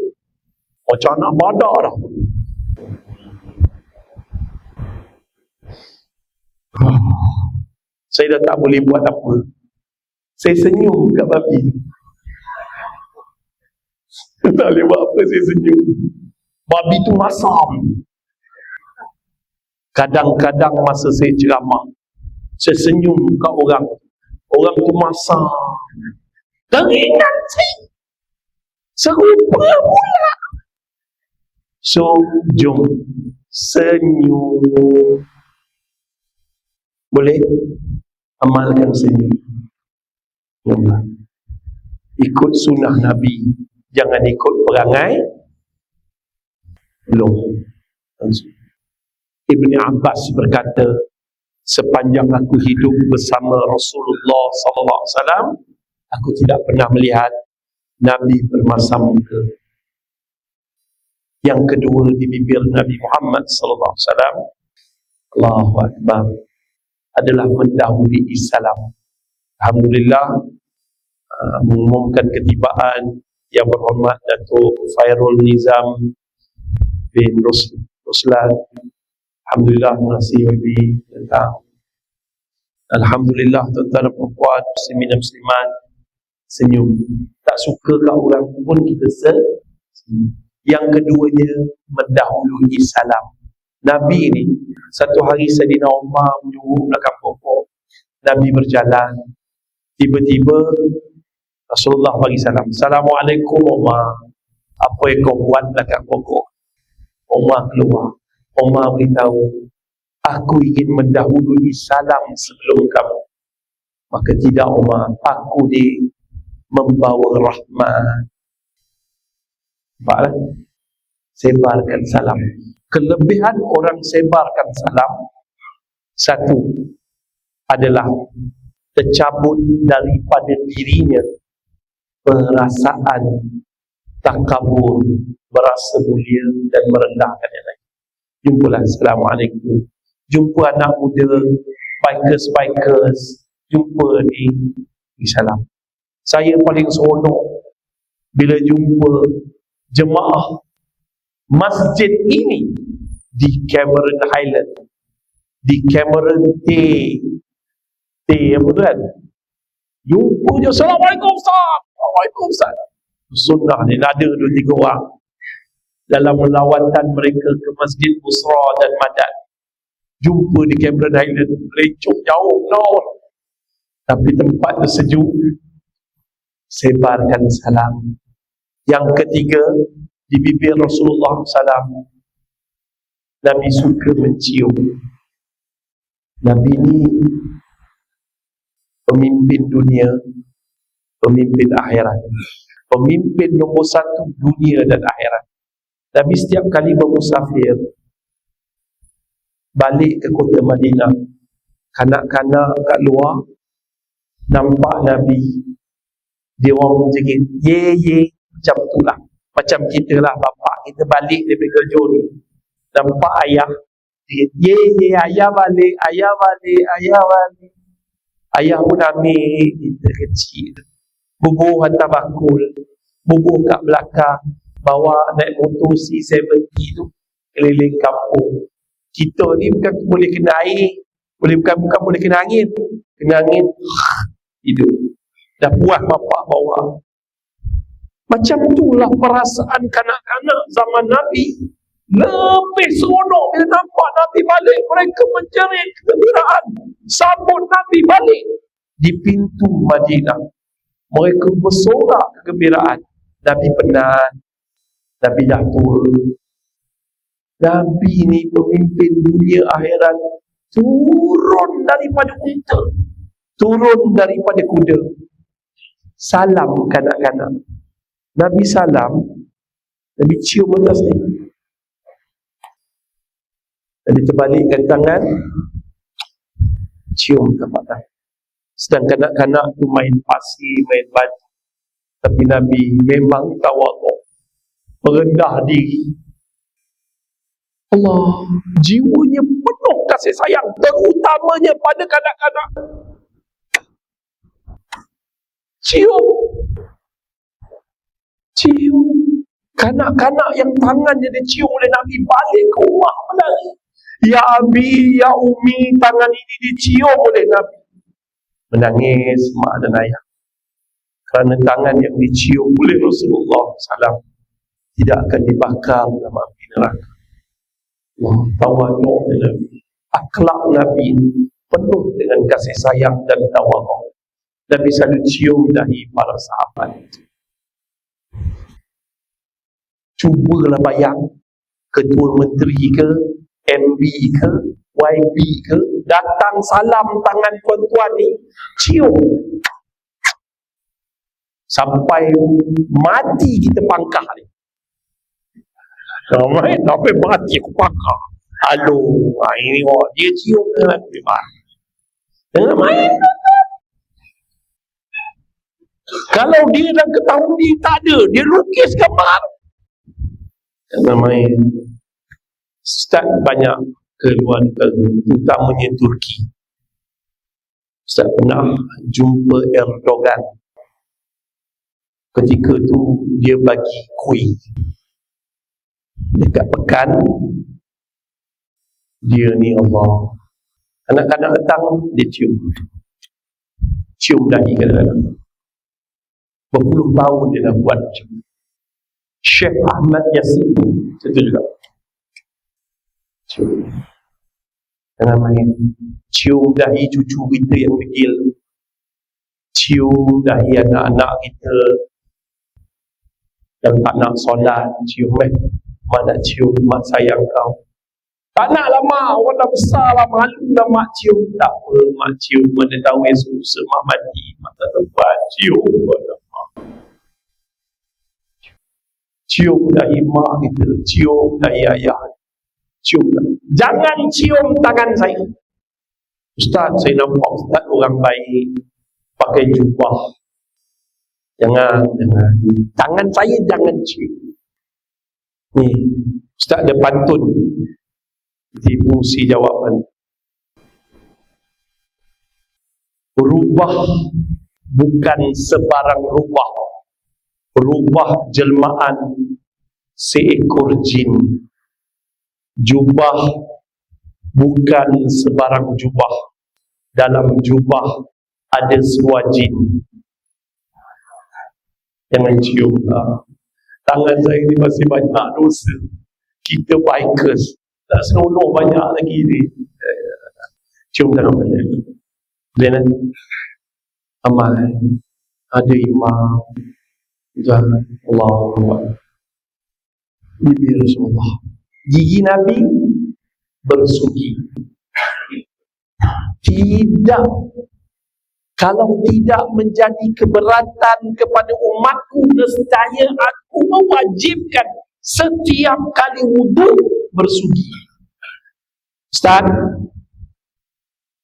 S1: Macam anak badak dah. Saya dah tak boleh buat apa. Saya senyum kat babi. Tak boleh buat apa, saya senyum. Babi tu masam. Kadang-kadang masa saya ceramah, saya senyum kat orang. Orang tu masam. Teringat saya. Serupa pula. So, jom senyum. Boleh? Amalkan senyum. Jomlah. Ikut sunnah Nabi. Jangan ikut perangai belum. Ibni Abbas berkata, sepanjang aku hidup bersama Rasulullah SAW, aku tidak pernah melihat Nabi bermasam muka. Yang kedua di bibir Nabi Muhammad SAW, Allahu Akbar, adalah mendahului salam. Alhamdulillah, mengumumkan ketibaan Yang Berhormat Datuk Fairul Nizam bin Ruslan. Alhamdulillah, terima kasih YB datang. Alhamdulillah, tuan-tuan dan puan-puan, muslimin dan muslimat, senyum. Tak suka kat orang pun kita senyum. Yang keduanya, mendahului salam. Nabi ni, satu hari Saidina Umar menyuruh belakang pokok. Nabi berjalan, tiba-tiba Rasulullah bagi salam. Assalamualaikum Umar. Apa yang kau buat belakang pokok? Umar keluar. Umar beritahu, aku ingin mendahului salam sebelum kamu. Maka tidak Umar, aku ni membawa rahmat. Nampaklah? Sebarkan salam. Kelebihan orang sebarkan salam, satu adalah tercabut daripada dirinya perasaan takabur, berasa mulia dan merendahkan yang lain. Jumpalah, Assalamualaikum. Jumpa anak muda, bikers, jumpa di salam. Saya paling seronok bila jumpa jemaah masjid ini di Cameron Highland, di Cameron T apa tu kan, jumpa je, Assalamualaikum Ustaz, Assalamualaikum Ustaz. Sunnah ni ada 2-3 orang dalam lawatan mereka ke Masjid Busra dan Madad, jumpa di Cameron Highland, lecok jauh laut, tapi tempat tu sejuk, sebarkan salam. Yang ketiga, di bibir Rasulullah SAW, Nabi suka mencium. Nabi ni pemimpin dunia, pemimpin akhirat, pemimpin nombor 1 dunia dan akhirat. Nabi setiap kali bermusafir balik ke kota Madinah, kanak-kanak kat luar nampak Nabi, dia orang menjerit, ye, macam tu lah. Macam kita lah, bapak kita balik dari kerja ni, nampak ayah, dia, ye, ayah balik. Ayah pun ambil kita kecil, bubuh hantar bakul, bubuh kat belakang, bawa naik motor C70 tu keliling kampung. Kita ni bukan boleh kena air, bukan boleh kena angin, hidup. Dah puas bapak bawa. Macam itulah perasaan kanak-kanak zaman Nabi. Lebih seronok bila nampak Nabi balik, mereka menjerit kegembiraan, sambut Nabi balik di pintu Madinah. Mereka bersorak kegembiraan. Nabi penat, Nabi dah tua. Nabi ni pemimpin dunia akhirat, turun daripada unta, turun daripada kuda, salam kanak-kanak. Nabi salam, Nabi cium atas ni, Nabi terbalikkan tangan, cium tempat. Sedang kanak-kanak tu main pasir, main batu. Tapi Nabi memang tawaduk, merendah diri. Allah, jiwanya penuh kasih sayang, terutamanya pada kanak-kanak. Cium kanak-kanak yang tangannya dicium oleh Nabi balik ke rumah menangis. Ya Abi, ya Umi, tangan ini dicium oleh Nabi. Menangis mak dan ayah. Kerana tangan yang dicium oleh Rasulullah SAW tidak akan dibakar dalam api neraka. Allah, tawaduk Nabi. Akhlak Nabi penuh dengan kasih sayang dan tawaduk. Nabi selalu cium dahi para sahabat. Cubalah bayang, ketua menteri ke, MB ke, YB ke, datang salam tangan tuan-tuan ni, cium. Sampai mati kita pangkah ni. Sampai mati aku pangkah. Halo, ini dia cium dengan memang. Jangan main. Kalau dia dah ketahui dia tak ada, dia lukis gambar. Jangan main. Ustaz banyak ke luar negara, terutamanya Turki. Ustaz pernah jumpa Erdogan. Ketika tu dia bagi kuih dekat pekan. Dia ni Allah, anak-anak datang dia cium dahi kadang-kadang. Berpuluh tahun dia dah buat macam tu. Syekh Ahmad Yassin itu juga cium. Jangan main. Cium dahi cucu kita yang degil, cium dahi anak-anak kita yang tak nak solat, cium mak nak cium, mak sayang kau. Tak nak lah mak, orang dah besar lah, malu lah mak cium. Tak apa, mak cium, mana tahu esok mak mati, mak tak tempat, cium lah mak. Cium dahi mak kita, cium dahi ayah, cium lah. Jangan cium tangan saya. Ustaz, saya nampak Ustaz orang baik, pakai jubah. Jangan. Tangan saya jangan cium. Ni, Ustaz ada pantun di fungsi jawapan. Rubah bukan sebarang rubah, rubah jelmaan seekor jin. Jubah bukan sebarang jubah, dalam jubah ada sebuah jin. Jangan cium. Tangan saya ni masih banyak dosa. Kita bikers tak senonoh banyak lagi ni. Cium tangan balik. Dan amal ada imam dan Allah, bibir Rasulullah, gigi Nabi bersugi. Tidak, kalau tidak menjadi keberatan kepada umatku, nescaya aku mewajibkan setiap kali wudu bersugi. Ustaz,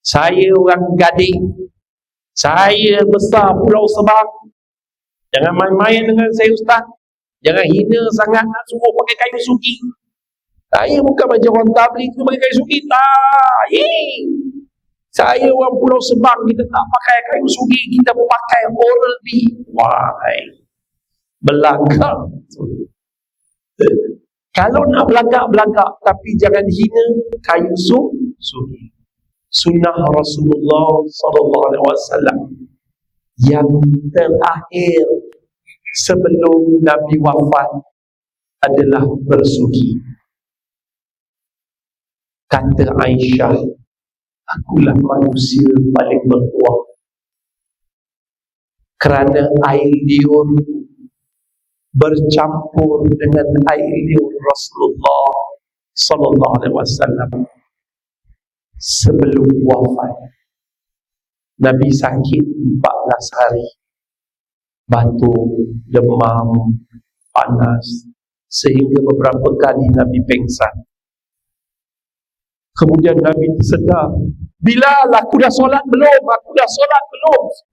S1: saya orang Gading, saya besar Pulau Sebang. Jangan main-main dengan saya Ustaz. Jangan hina sangat nak suruh pakai kayu sugi. Saya bukan macam orang tabligh tu pakai kayu sugi. Tak. Saya orang Pulau Sebang, kita tak pakai kayu sugi, kita pakai Oral-B. Why? Belagak. Kalau nak belagak, tapi jangan hina kayu sugi. Sunnah Rasulullah SAW yang terakhir sebelum Nabi wafat adalah bersugi. Kata Aisyah, akulah manusia paling bertuah kerana air liur bercampur dengan air liur Rasulullah sallallahu alaihi wasallam sebelum wafat. Nabi sakit 14 hari, batuk, demam, panas, sehingga beberapa kali Nabi pengsan. Kemudian Nabi tersedar, Bilal, aku dah solat belum?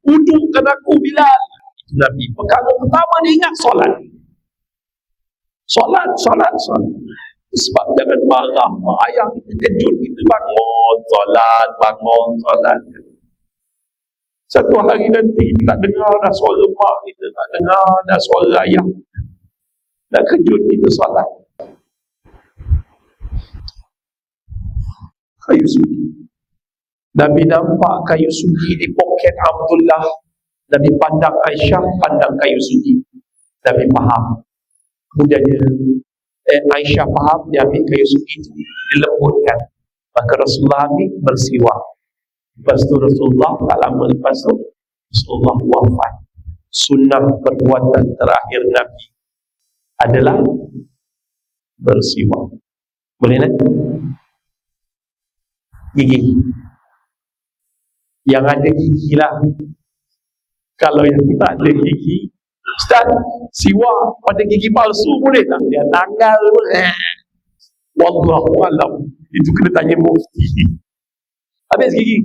S1: Udukkan aku, Bilal. Nabi, perkara pertama dia ingat solat. Solat. Sebab jangan marah. Mak ayah kita kejut kita bangun solat. Satu hari nanti tak dengar dah suara mak kita, tak dengar dah suara ayah, nak kejut kita solat. Kayu sugi. Nabi nampak kayu sugi di poket Abdullah. Nabi pandang Aisyah, pandang kayu sugi. Nabi faham. Kemudiannya Aisyah faham, dia ambil kayu sugi itu, dilembutkan. Maka Rasulullah ambil bersiwak. Lepas tu Rasulullah, tak lama lepas tu Rasulullah wafat. Sunnah perbuatan terakhir Nabi adalah bersiwak. Boleh tak? Gigi. Yang ada gigi lah. Kalau yang tak ada gigi, Ustaz, siwak pada gigi palsu boleh tak? Dia tanggal pun. Wallahualam. Itu kena tanya mufti. Habis gigi.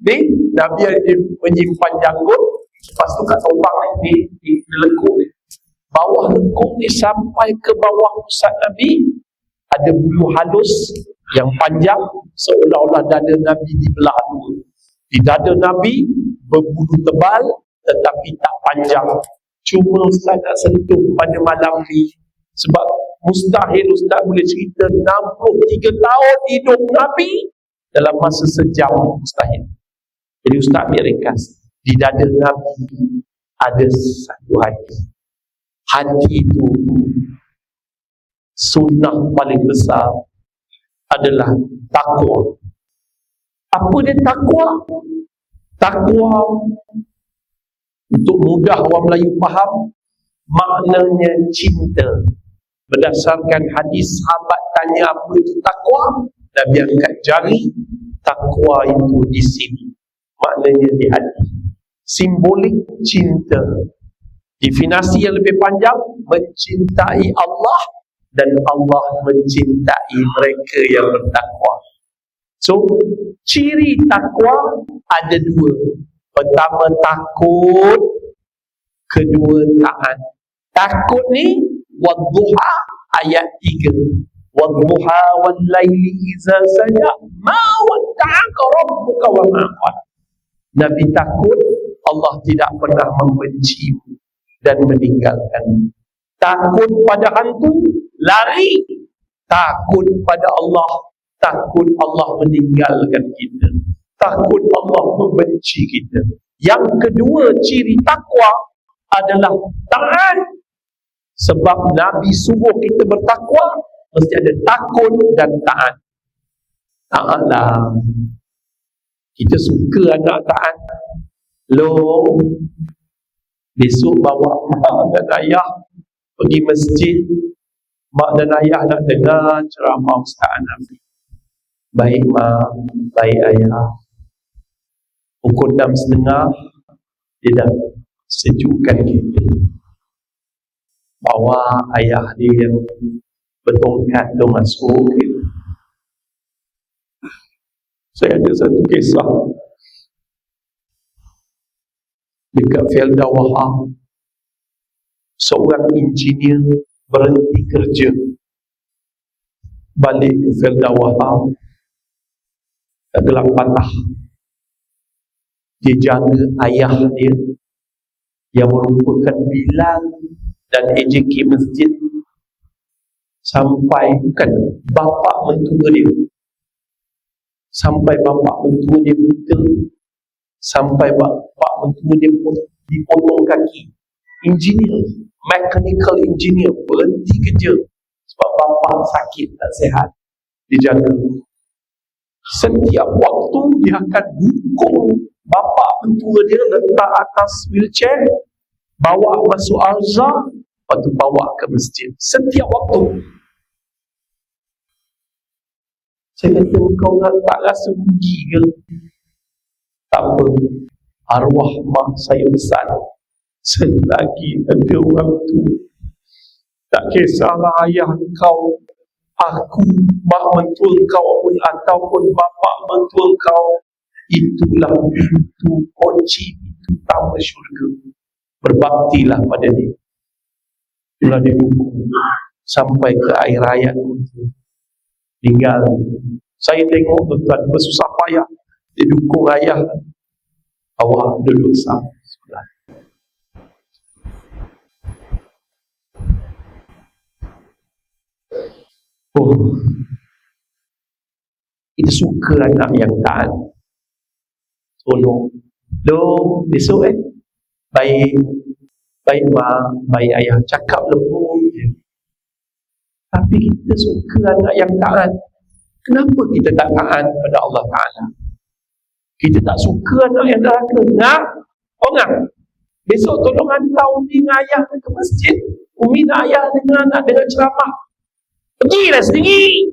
S1: Ni, Nabi ada menyimpan janggut. Lepas tu kat sobang ni, di lekuk ni. Bawah lekuk ni sampai ke bawah pusat Nabi, ada bulu halus yang panjang, seolah-olah dada Nabi dibelah dua. Di dada Nabi berbulu tebal tetapi tak panjang. Cuma Ustaz nak sentuh pada malam ni, sebab mustahil Ustaz boleh cerita 63 tahun hidup Nabi dalam masa sejam, mustahil. Jadi Ustaz ambil ringkas. Di dada Nabi ada satu hati. Hati itu sunnah paling besar adalah takwa. Apa dia takwa? Takwa, untuk mudah orang Melayu faham, maknanya cinta. Berdasarkan hadis, sahabat tanya apa itu takwa, Nabi angkat jari. Takwa itu di sini, maknanya di hati. Simbolik cinta. Definisi yang lebih panjang, mencintai Allah dan Allah mencintai mereka yang bertakwa. So, ciri takwa ada dua. Pertama takut, kedua taat. Takut ni wadduha ayat 3. Wadduha wal laili iza saja ma wadda'aka rabbuka wa ma qala. Nabi takut Allah tidak pernah membencimu dan meninggalkan. Takut pada hantu, lari. Takut pada Allah, takut Allah meninggalkan kita. Takut Allah membenci kita. Yang kedua ciri takwa adalah taat. Sebab Nabi suruh kita bertakwa, mesti ada takut dan taat. Taatlah. Kita suka anak taat. Loh, besok bawa mak dan ayah pergi masjid. Mak dan ayah nak dengar ceramah Ustaz Nabi. Baik mak, baik ayah. Pukul 6.30 dia dah sejukkan kita. Bawa ayah dia yang bertongkat tu masuk. Saya ada satu kisah dekat Felda Wahab. Seorang engineer berhenti kerja, balik ke Felda Wahab, gelang patah. Dia jaga ayah dia yang merupakan Bilal dan AJK masjid sampai, bukan, bapa mentua dia, sampai bapa mentua dia buta, sampai bapa mentua dia pun dipotong kaki. Engineer, mechanical engineer, berhenti kerja sebab bapa sakit, tak sihat. Dia jaga. Setiap waktu dia akan dukung bapa mentua dia, letak atas wheelchair, bawa masuk Al-Azhar, lepas tu bawa ke masjid. Setiap waktu. Saya kata, kau tak rasa rugi ke? Tak apa. Arwah mak saya besar. Selagi ada orang tu, tak kisahlah ayah kau, aku, mak mentua kau ataupun bapa mentua kau, itulah pintu kunci utama syurga. Berbaktilah pada dia. Itulah dia dukung sampai ke air hayat. tinggal. Saya tengok tuan-tuan bersusah payah, dia dukung ayah, awak duduk sebelah. Oh, kita suka anak yang taat, tolong. Besok baik mak, baik ayah, cakap lembut je. Tapi kita suka anak yang taat. Kenapa kita tak taat pada Allah Ta'ala? Kita tak suka anak yang neraka. Orang besok tolong hantar Umi dengan ayah ke masjid. Umi dan ayah dengan anak dengan ceramah. Pergilah sendiri.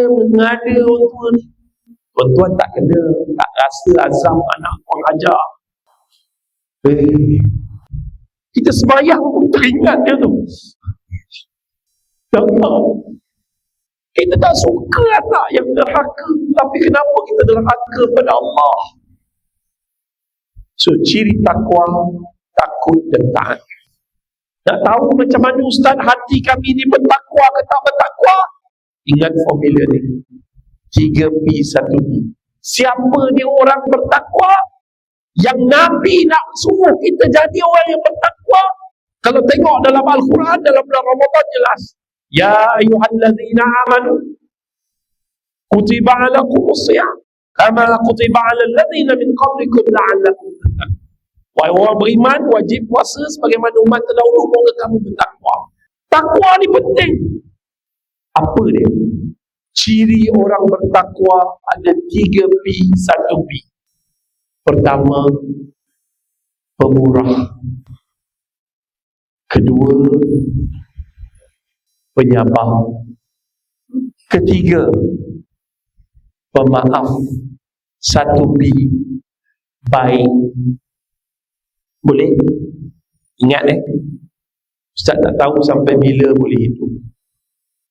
S1: Mengada orang tua ni. Tuan-tuan tak kena, tak rasa azam anak orang ajar. Kita sembahyang pun teringat dia tu. Kita tak suka anak yang derhaka, tapi kenapa kita derhaka pada Allah? So, ciri takwa, takut dan taat. Nak tahu macam mana Ustaz hati kami ni bertakwa ke tak bertakwa? Ingat formula ni, 3P 1P. Siapa dia orang bertakwa? Yang Nabi nak suruh kita jadi orang yang bertakwa. Kalau tengok dalam Al-Quran, dalam bulan Ramadan jelas, ya ayyuhallazina amanu kutiba alaikumus shiyam kama kutiba alal ladzina min qablikum la'allakum tattaqun. Wahai orang beriman, wajib puasa sebagaimana umat terdahulu, moga kamu bertakwa. Takwa ni penting. Apa dia? Ciri orang bertakwa ada 3P 1P. Pertama, pemurah. Kedua, penyabar. Ketiga, pemaaf. 1P, baik. Boleh? Ingat Ustaz tak tahu sampai bila boleh hidup.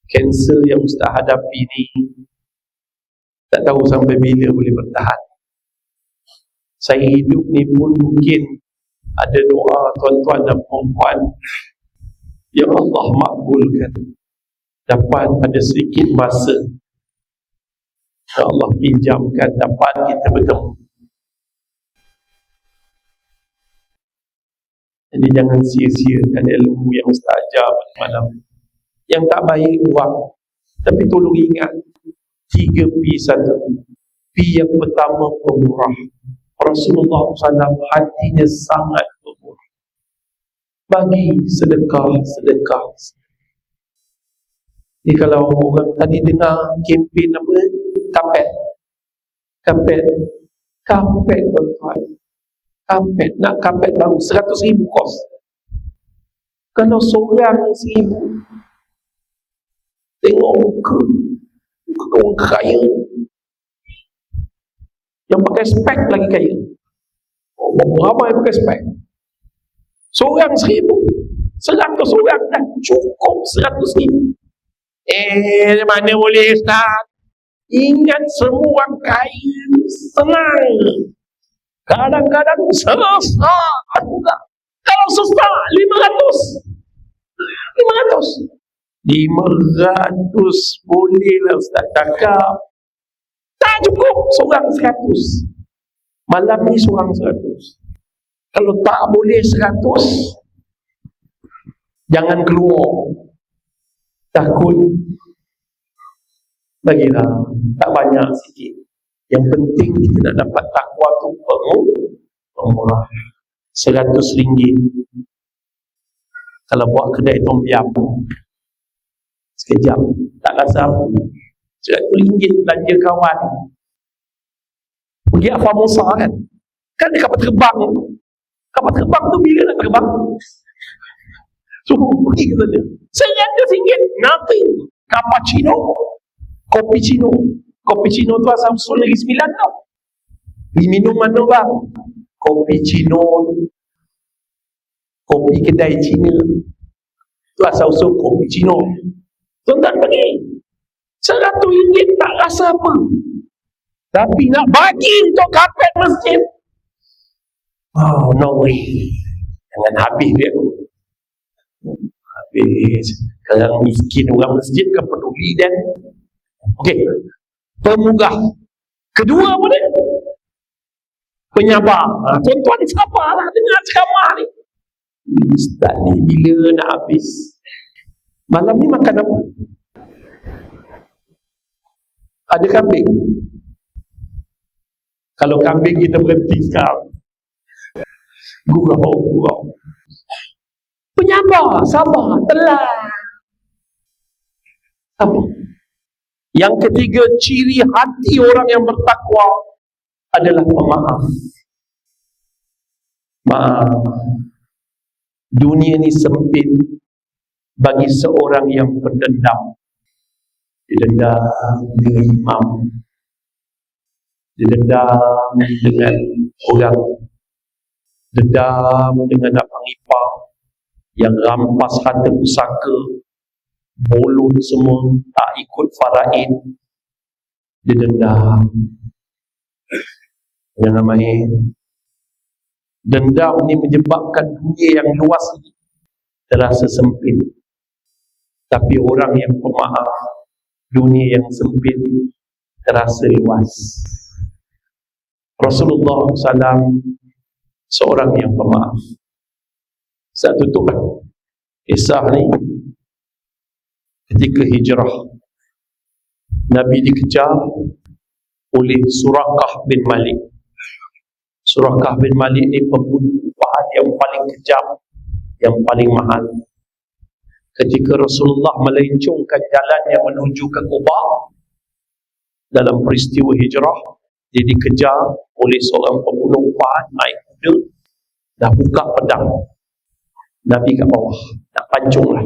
S1: Kanser yang Ustaz hadapi ni tak tahu sampai bila boleh bertahan. Saya hidup ni pun mungkin ada doa tuan-tuan dan puan-puan yang Allah makbulkan, dapat ada sedikit masa yang Allah pinjamkan, dapat kita bertemu. Jadi jangan sia-siakan ilmu yang Ustaz ajar pada malam. Yang tak baik buang. Tapi tolong ingat 3P 1P. P yang pertama, pemurah. Rasulullah SAW hatinya sangat pemurah. Bagi sedekah. Jadi kalau orang tadi dengar kempen apa? Kapet tuan-tuan. Kapet, nak kapet baru 100,000 kos. Kalau seorang 1,000, tengok muka orang kaya yang pakai spek lagi kaya. Ramai pakai spek. Seorang 1,000, 100 orang dah cukup 100,000. Mana boleh Ustaz? Ingat semua orang kaya senang. Kadang-kadang susah juga. Kalau susah 500 bolehlah Ustaz cakap. Tak cukup seorang 100. Malam ni seorang 100. Kalau tak boleh 100, jangan keluar. Takut. Bagilah tak banyak, sikit. Yang penting kita nak dapat takwa tu pemurah. 100 ringgit. Kalau buat kedai tom yam sekejap tak rasa apa. 100 ringgit belanja kawan. Pergi Afar Musa kan dia kapal terbang. Kapal terbang tu bila nak terbang? Suruh pergi ke sana. 100 ringgit, nothing. Kopi Cino tu asal usul lagi 9 tau. Minum mana bang? Kopi Cino, kopi kedai Cina tu asal usul kopi Cino. Tuan-tuan pergi 100 ringgit tak rasa apa. Tapi nak bagi untuk kapet masjid, oh no way. Jangan habis dia. Sekarang miskin orang masjid ke peduli dan okey, pemugah. Kedua apa dia? Penyabar. Tuan-tuan ni sabarlah dengar ceramah ni. Ustaz ni bila nak habis? Malam ni makan apa? Ada kambing? Kalau kambing kita berhenti sekarang. Gurau. Penyabar, sabar, telah. Apa? Yang ketiga, ciri hati orang yang bertakwa adalah pemaaf. Maaf. Dunia ni sempit bagi seorang yang berdendam. Dendam dengan imam, dendam dengan orang, dendam dengan abang ipar yang rampas harta pusaka, mulut semua, tak ikut faraid. Dia dendam. Jangan main. Dendam ni menyebabkan dunia yang luas ini terasa sempit. Tapi orang yang pemaaf, dunia yang sempit terasa luas. Rasulullah SAW seorang yang pemaaf. Saya tutupkan kisah ni. Ketika hijrah, Nabi dikejar oleh Suraqah bin Malik. Suraqah bin Malik ni pembunuh pahat yang paling kejam, yang paling mahal. Ketika Rasulullah melencongkan jalannya menuju ke Quba dalam peristiwa hijrah, dia dikejar oleh seorang pembunuh pahat naik kuda, dah buka pedang. Nabi kat bawah, nak pancung lah.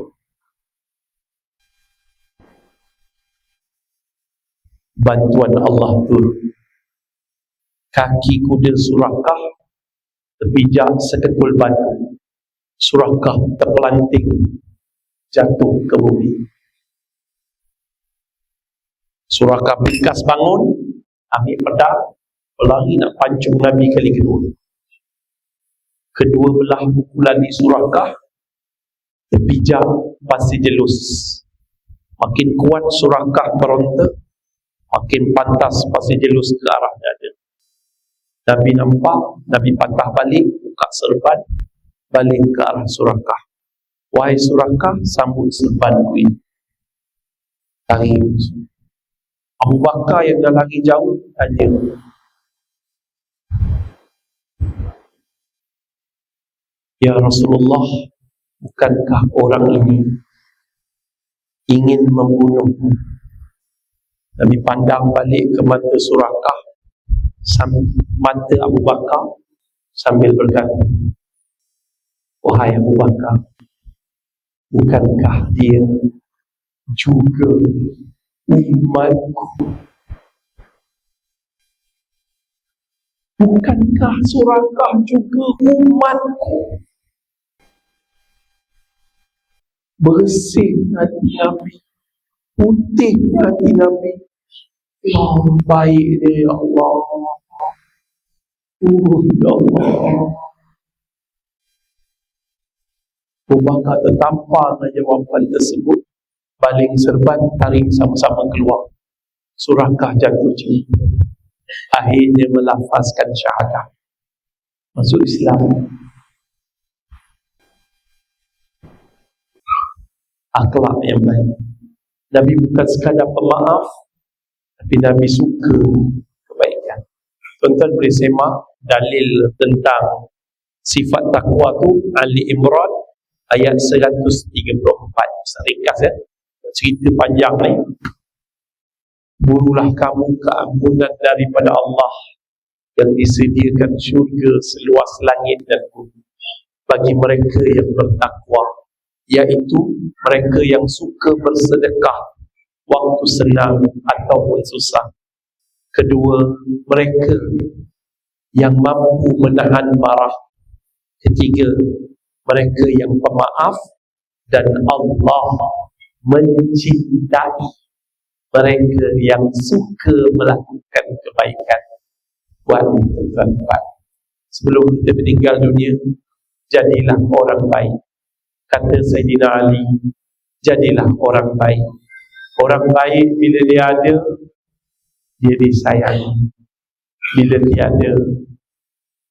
S1: Bantuan Allah turun. Kaki kuda Suraqah terpijak sekekul batu. Suraqah terpelanting, jatuh ke bumi. Suraqah pikas bangun, ambil pedang, berlari nak pancung Nabi kali kedua. Kedua belah pukulan di Suraqah terpijak pasir jelus. Makin kuat Suraqah beronta, makin pantas pasir jelus ke arah dada. Nabi nampak, Nabi patah balik, buka serban, balik ke arah Suraqah. Wahai Suraqah, sambut serbanku ini. Lari. Abu Bakar yang dah lari jauh tanya, ya Rasulullah, bukankah orang ini ingin membunuhmu? Nabi pandang balik ke mata Suraqah, mata Abu Bakar, sambil berkata, wahai Abu Bakar, bukankah dia juga umatku? Bukankah Suraqah juga umatku? Bersih hati Nabi, putih hati Nabi. Ya baik dia, ya Allah. Ya Allah. Abu Bakar tertampar dengan jawapan tersebut, baling serban, tarik sama-sama keluar. Suraqah jatuh cinta. Akhirnya melafazkan syahadah, masuk Islam. Akhlak yang baik. Nabi bukan sekadar pemaaf, tapi Nabi suka kebaikan. Tuan-tuan boleh semak dalil tentang sifat takwa tu Ali Imran ayat 134. Ringkas ya, cerita panjang ni. Burulah kamu keampunan daripada Allah yang disediakan syurga seluas langit dan bumi bagi mereka yang bertakwa, iaitu mereka yang suka bersedekah waktu senang ataupun susah. Kedua, mereka yang mampu menahan marah. Ketiga, mereka yang pemaaf. Dan Allah mencintai mereka yang suka melakukan kebaikan. Buat itu tuan-tuan, sebelum kita meninggal dunia, jadilah orang baik. Kata Sayyidina Ali, jadilah orang baik. Orang baik bila dia ada, dia disayang. Bila tiada,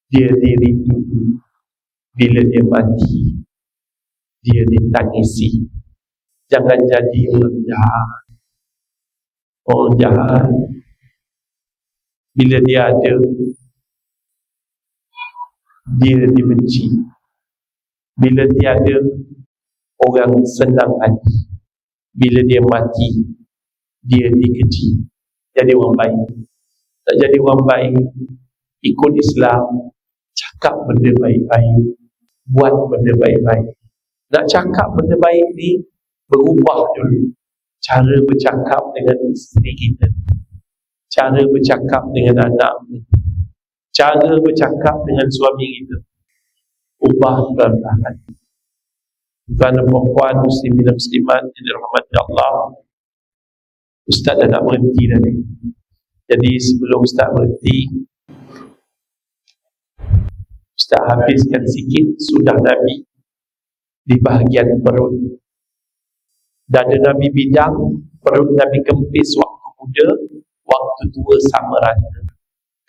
S1: dia dirindu. Bila dia mati, dia ditangisi. Jangan jadi orang jahat. Orang jahat, bila dia ada, dia dibenci. Bila tiada, orang senang hati. Bila dia mati, dia dikeji. Jadi orang baik. Tak jadi orang baik, ikut Islam, cakap benda baik-baik, buat benda baik-baik. Nak cakap benda baik ni, berubah dulu. Cara bercakap dengan isteri kita, cara bercakap dengan anak kita, cara bercakap dengan suami kita, ubah pelan-pelan. Tuan dan puan muslimin dan muslimat yang dirahmati Allah, Ustaz dah nak berhenti dah ni. Jadi sebelum Ustaz berhenti, Ustaz habiskan sikit sudah Nabi di bahagian perut. Dada Nabi bidang, perut Nabi kempis waktu muda, waktu tua sama rata.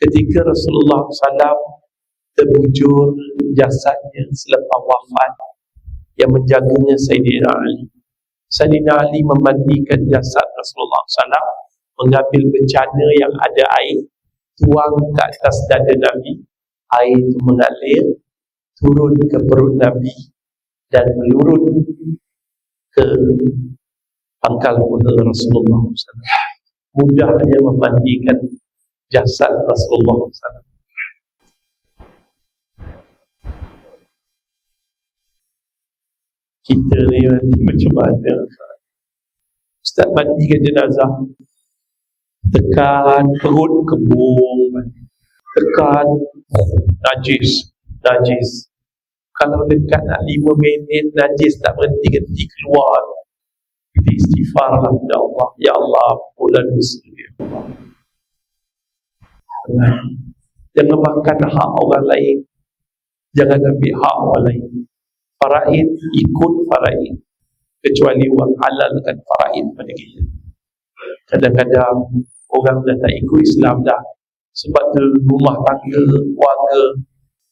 S1: Ketika Rasulullah SAW terbujur jasadnya selepas wafat, yang menjaganya Sayyidina Ali. Sayyidina Ali memandikan jasad Rasulullah SAW, mengambil bencana yang ada air, tuang ke atas dada Nabi. Air itu mengalir turun ke perut Nabi dan melurut ke pangkal muda Rasulullah SAW. Mudahnya memandikan jasad Rasulullah SAW. Kita ni nanti macam mana? Ustaz mandikan jenazah, tekan perut kembung, tekan najis. Kalau dekat nak 5 minit najis tak berhenti-henti keluar, kita istighfar kepada Allah. Ya Allah, ampunlah dosa dia. Jangan makan hak orang lain, jangan ambil hak orang lain. Faraid, ikut faraid, kecuali orang halal kan faraid pada kita. Kadang-kadang orang dah tak ikut Islam dah, sebab tu rumah tangga, keluarga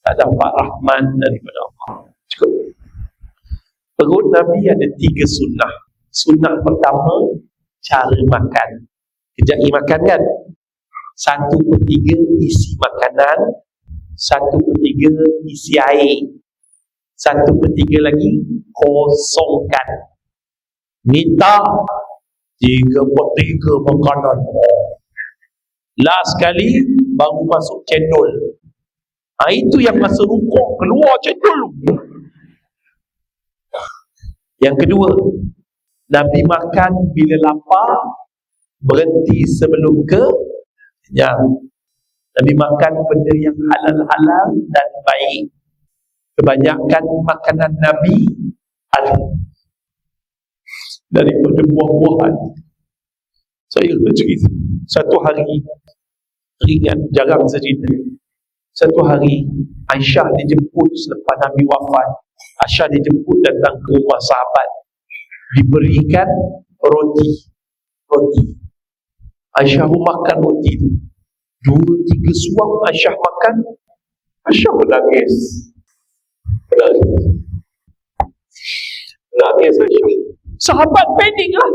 S1: tak dapat rahman daripada Allah. Cukup. Perut Nabi ada 3 sunnah. Sunnah pertama, cara makan. Kejap makan kan, 1/3 isi makanan, 1/3 isi air, 1/3 lagi kosongkan. Minta 3/3 makanan. Last kali baru masuk cendol. Itu yang masa rukuk keluar cendol. Yang kedua, Nabi makan bila lapar, berhenti sebelum kenyang. Nabi makan benda yang halal-halal dan baik. Kebanyakan makanan Nabi halal daripada buah-buahan. Saya bercerita satu hari, teringat, jarang saya cerita. Satu hari Aisyah dijemput selepas Nabi wafat. Aisyah dijemput datang ke rumah sahabat, diberikan roti. Aisyah pun makan roti itu. 2-3 suap Aisyah makan. Aisyah menangis Aisyah. Sahabat panik lah.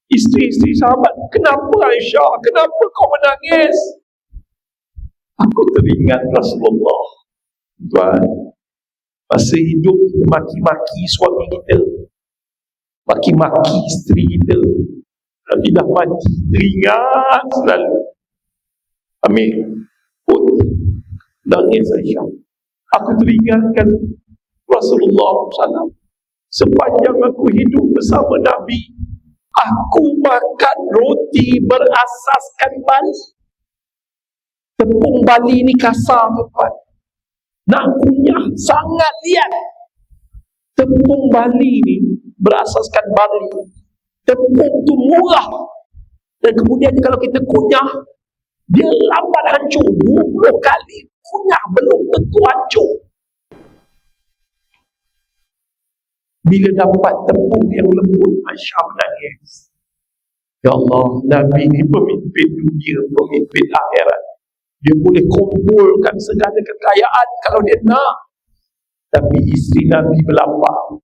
S1: Isteri-isteri sahabat, kenapa Aisyah? Kenapa kau menangis? Aku teringat Rasulullah. Tuan, masa hidup kita maki-maki suami kita, maki-maki isteri kita. Tapi dah mati, teringat selalu. Ambil putih, nangis Aisyah. Aku teringatkan Rasulullah SAW. Sepanjang aku hidup bersama Nabi, aku makan roti berasaskan bali. Tepung bali ni kasar tuan. Nak kunyah sangat liat. Tepung bali ni berasaskan bali. Tepung tu murah. Dan kemudian kalau kita kunyah, dia lambat hancur. 20 kali kunyah belum tentu hancur. Bila dapat tepung yang lembut, Masya Allah nangis. Ya Allah, Nabi ni pemimpin dunia, pemimpin akhirat. Dia boleh kumpulkan segala kekayaan kalau dia nak. Tapi isteri Nabi berlapar.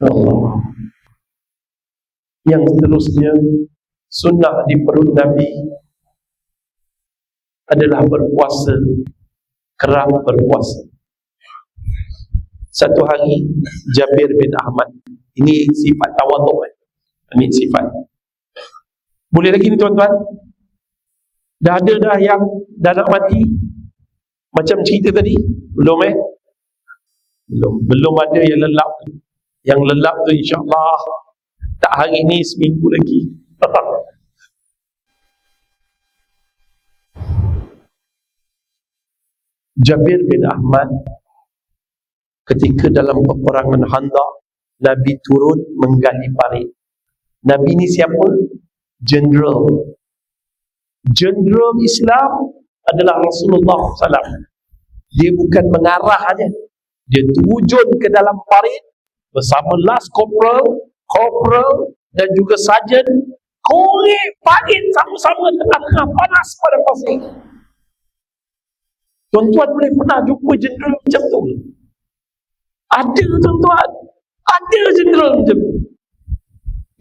S1: Ya Allah. Yang seterusnya, sunnah di perut Nabi adalah berpuasa, kerap berpuasa. Satu hari Jabir bin Ahmad, ini sifat tawaduk, ini sifat. Boleh lagi ni tuan-tuan? Dah ada dah yang dah nak mati macam cerita tadi? Belum Belum ada yang lelap. Yang lelap tu insya-Allah tak hari ni, seminggu lagi. Jabir bin Ahmad, ketika dalam peperangan Khandaq, Nabi turun menggali parit. Nabi ni siapa? Jeneral Islam adalah Rasulullah SAW. Dia bukan mengarah aja, dia terjun ke dalam parit bersama last corporal dan juga sarjan, korek parit sama-sama tengah-tengah panas pada pasir. Tuan-tuan boleh pernah jumpa jeneral macam tu? Ada tuan-tuan, ada jeneral macam tu.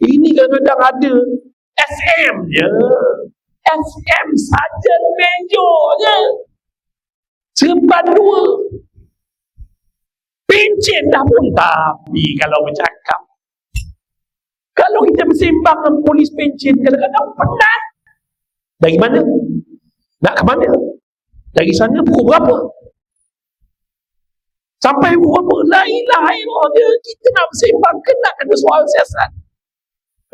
S1: Ini kadang-kadang ada SM je, SM sarjan major je, serban 2, pencen dah pun. Tapi kalau bercakap, kalau kita bersembang dengan polis pencen, kadang-kadang penat. Dari mana? Nak ke mana? Dari sana pukul berapa? Sampai pukul berapa? La ilaha illallah dia. Kita nak bersembang, kena soal siasat.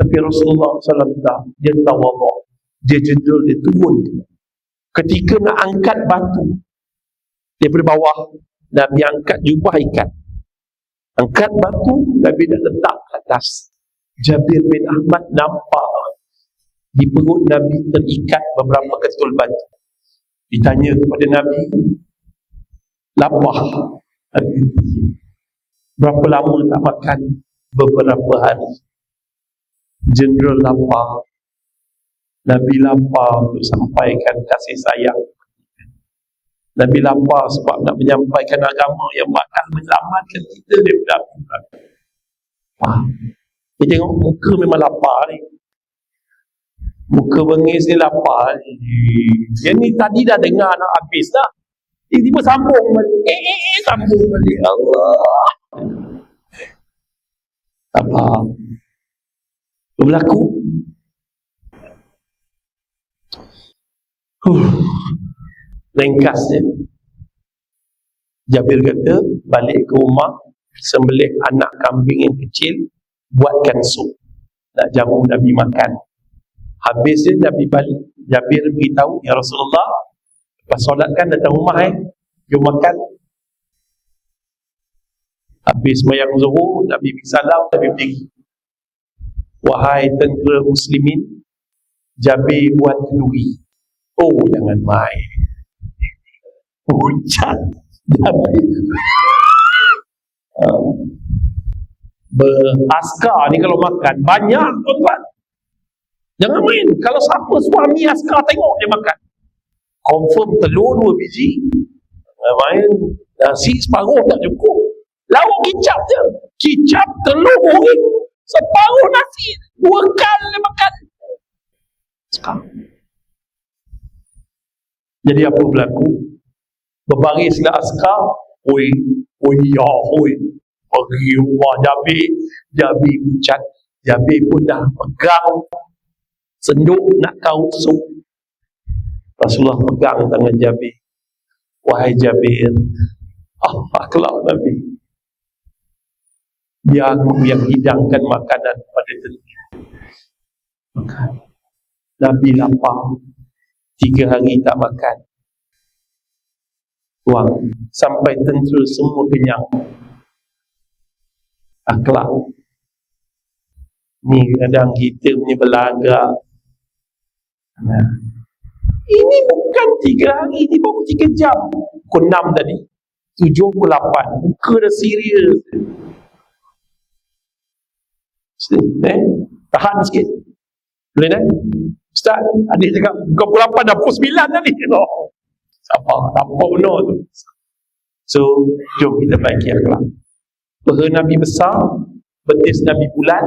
S1: Tapi Rasulullah SAW dia tawaduk, dia jedul, dia turun. Ketika nak angkat batu daripada bawah, Nabi angkat jubah ikat. Angkat batu, Nabi dah letak ke atas. Jabir bin Ahmad nampak di perut Nabi terikat beberapa ketul batu. Ditanya kepada Nabi, lapar? Berapa lama tak makan? Beberapa hari. Jeneral lapar. Nabi lapar untuk sampaikan kasih sayang. Nabi lapar sebab nak menyampaikan agama yang bakal menyelamatkan kita daripada api neraka. Dia tengok muka memang lapar ni. Muka bengis ni lapar ni. Dia ni tadi dah dengar nak habis dah. Tiba-tiba sambung balik. Sambung balik. Allah. Apa? Berlaku. Ringkasnya, Jabir kata, balik ke rumah, sembelih anak kambing yang kecil, buatkan sup, nak jamu Nabi makan. Habis dia Nabi balik, Jabir beritahu, ya Rasulullah, lepas solat kan datang rumah, jom makan. Habis mayang zuhur, Nabi salam, Nabi pergi. Wahai tentera muslimin, Jabir buat kenduri. Oh, jangan main. Hujan Jabir. Askar ni kalau makan banyak tuan-tuan. Jangan main. Kalau siapa suami askar tengok dia makan, confirm telur 2 biji. Main nasi separuh tak cukup. Lauk kicap je. Kicap, telur goreng, separuh nasi. 2 kali dia makan. Sekarang. Jadi apa berlaku? Berbarislah askar. Oi, pergi rumah Jabir pucat. Jabir pun dah pegang senduk nak kau sup. Rasulullah pegang tangan Jabir. Wahai Jabir, akhlak Nabi, biar aku yang hidangkan makanan pada tentera. Makan. Nabi lapar, 3 hari tak makan. Tuang, sampai tentera semua kenyang. Akhlak. Ni kadang kita punya belagak. Ini bukan 3 hari, ini baru 3 jam. Pukul 6 tadi 78. Muka dah serius. Tahan sikit. Boleh tak? Ustaz, adik cakap bukan 8 dah pukul 9 tadi. Sabar, tak apa benar tu. So, jom kita baiki akhlak. Peha Nabi besar, betis Nabi bulat,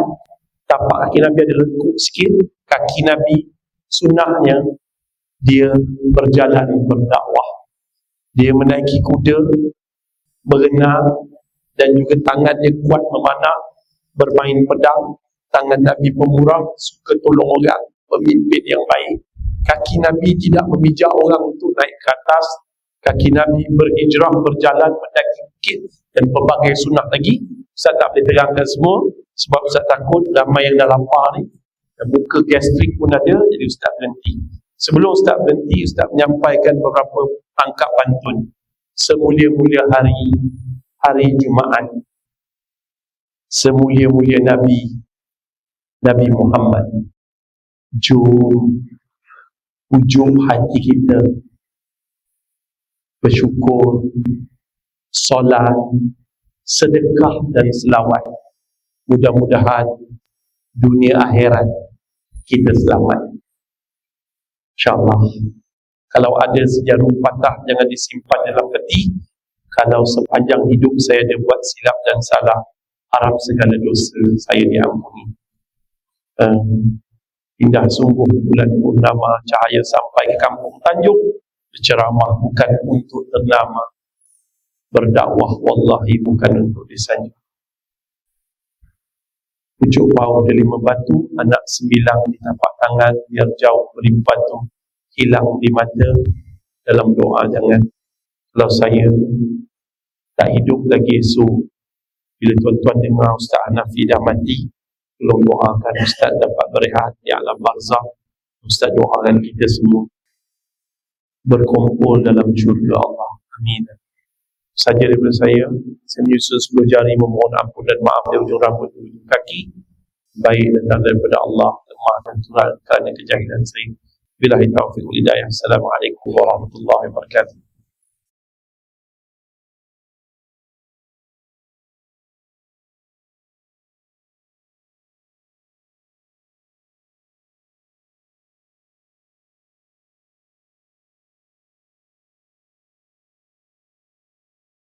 S1: tapak kaki Nabi ada lekuk sikit, kaki Nabi sunnahnya dia berjalan berdakwah. Dia menaiki kuda, berenang, dan juga tangan dia kuat memanah, bermain pedang. Tangan Nabi pemurah, suka tolong orang, pemimpin yang baik. Kaki Nabi tidak memijak orang untuk naik ke atas. Kaki Nabi berhijrah, berjalan, mendaki bukit dan pelbagai sunnah lagi. Ustaz tak boleh terangkan semua sebab Ustaz takut ramai yang dah lapar ni, dan muka gastrik pun ada, jadi Ustaz berhenti. Sebelum Ustaz berhenti, Ustaz menyampaikan beberapa angkat pantun. Semulia-mulia hari Jumaat, semulia-mulia Nabi Muhammad, jom hujung hati kita bersyukur, solat, sedekah dan selawat. Mudah-mudahan dunia akhirat kita selamat, InsyaAllah. Kalau ada sejarum patah, jangan disimpan dalam peti. Kalau sepanjang hidup saya ada buat silap dan salah, harap segala dosa saya diampuni. Indah sungguh bulan purnama, cahaya sampai ke kampung Tanjung. Berceramah bukan untuk ternama, berdakwah wallahi bukan untuk disanjung. Pucuk bau dari 5 batu, anak 9 di tapak tangan, biar jauh melimpah tu, hilang di mata. Dalam doa jangan, kalau saya tak hidup lagi esok, bila tuan-tuan dengar Ustaz Hanafi dah mati, tolong doakan Ustaz dapat berehat di alam barzakh. Ustaz doakan kita semua berkumpul dalam syurga Allah. Amin. Saja daripada saya menyusun 10 jari memohon ampun dan maaf dari ujung rambut ke ujung kaki. Baik datang daripada Allah, lemah dan turut kerana kejahilan saya. Billahi taufiq wal hidayah. Assalamualaikum warahmatullahi wabarakatuh.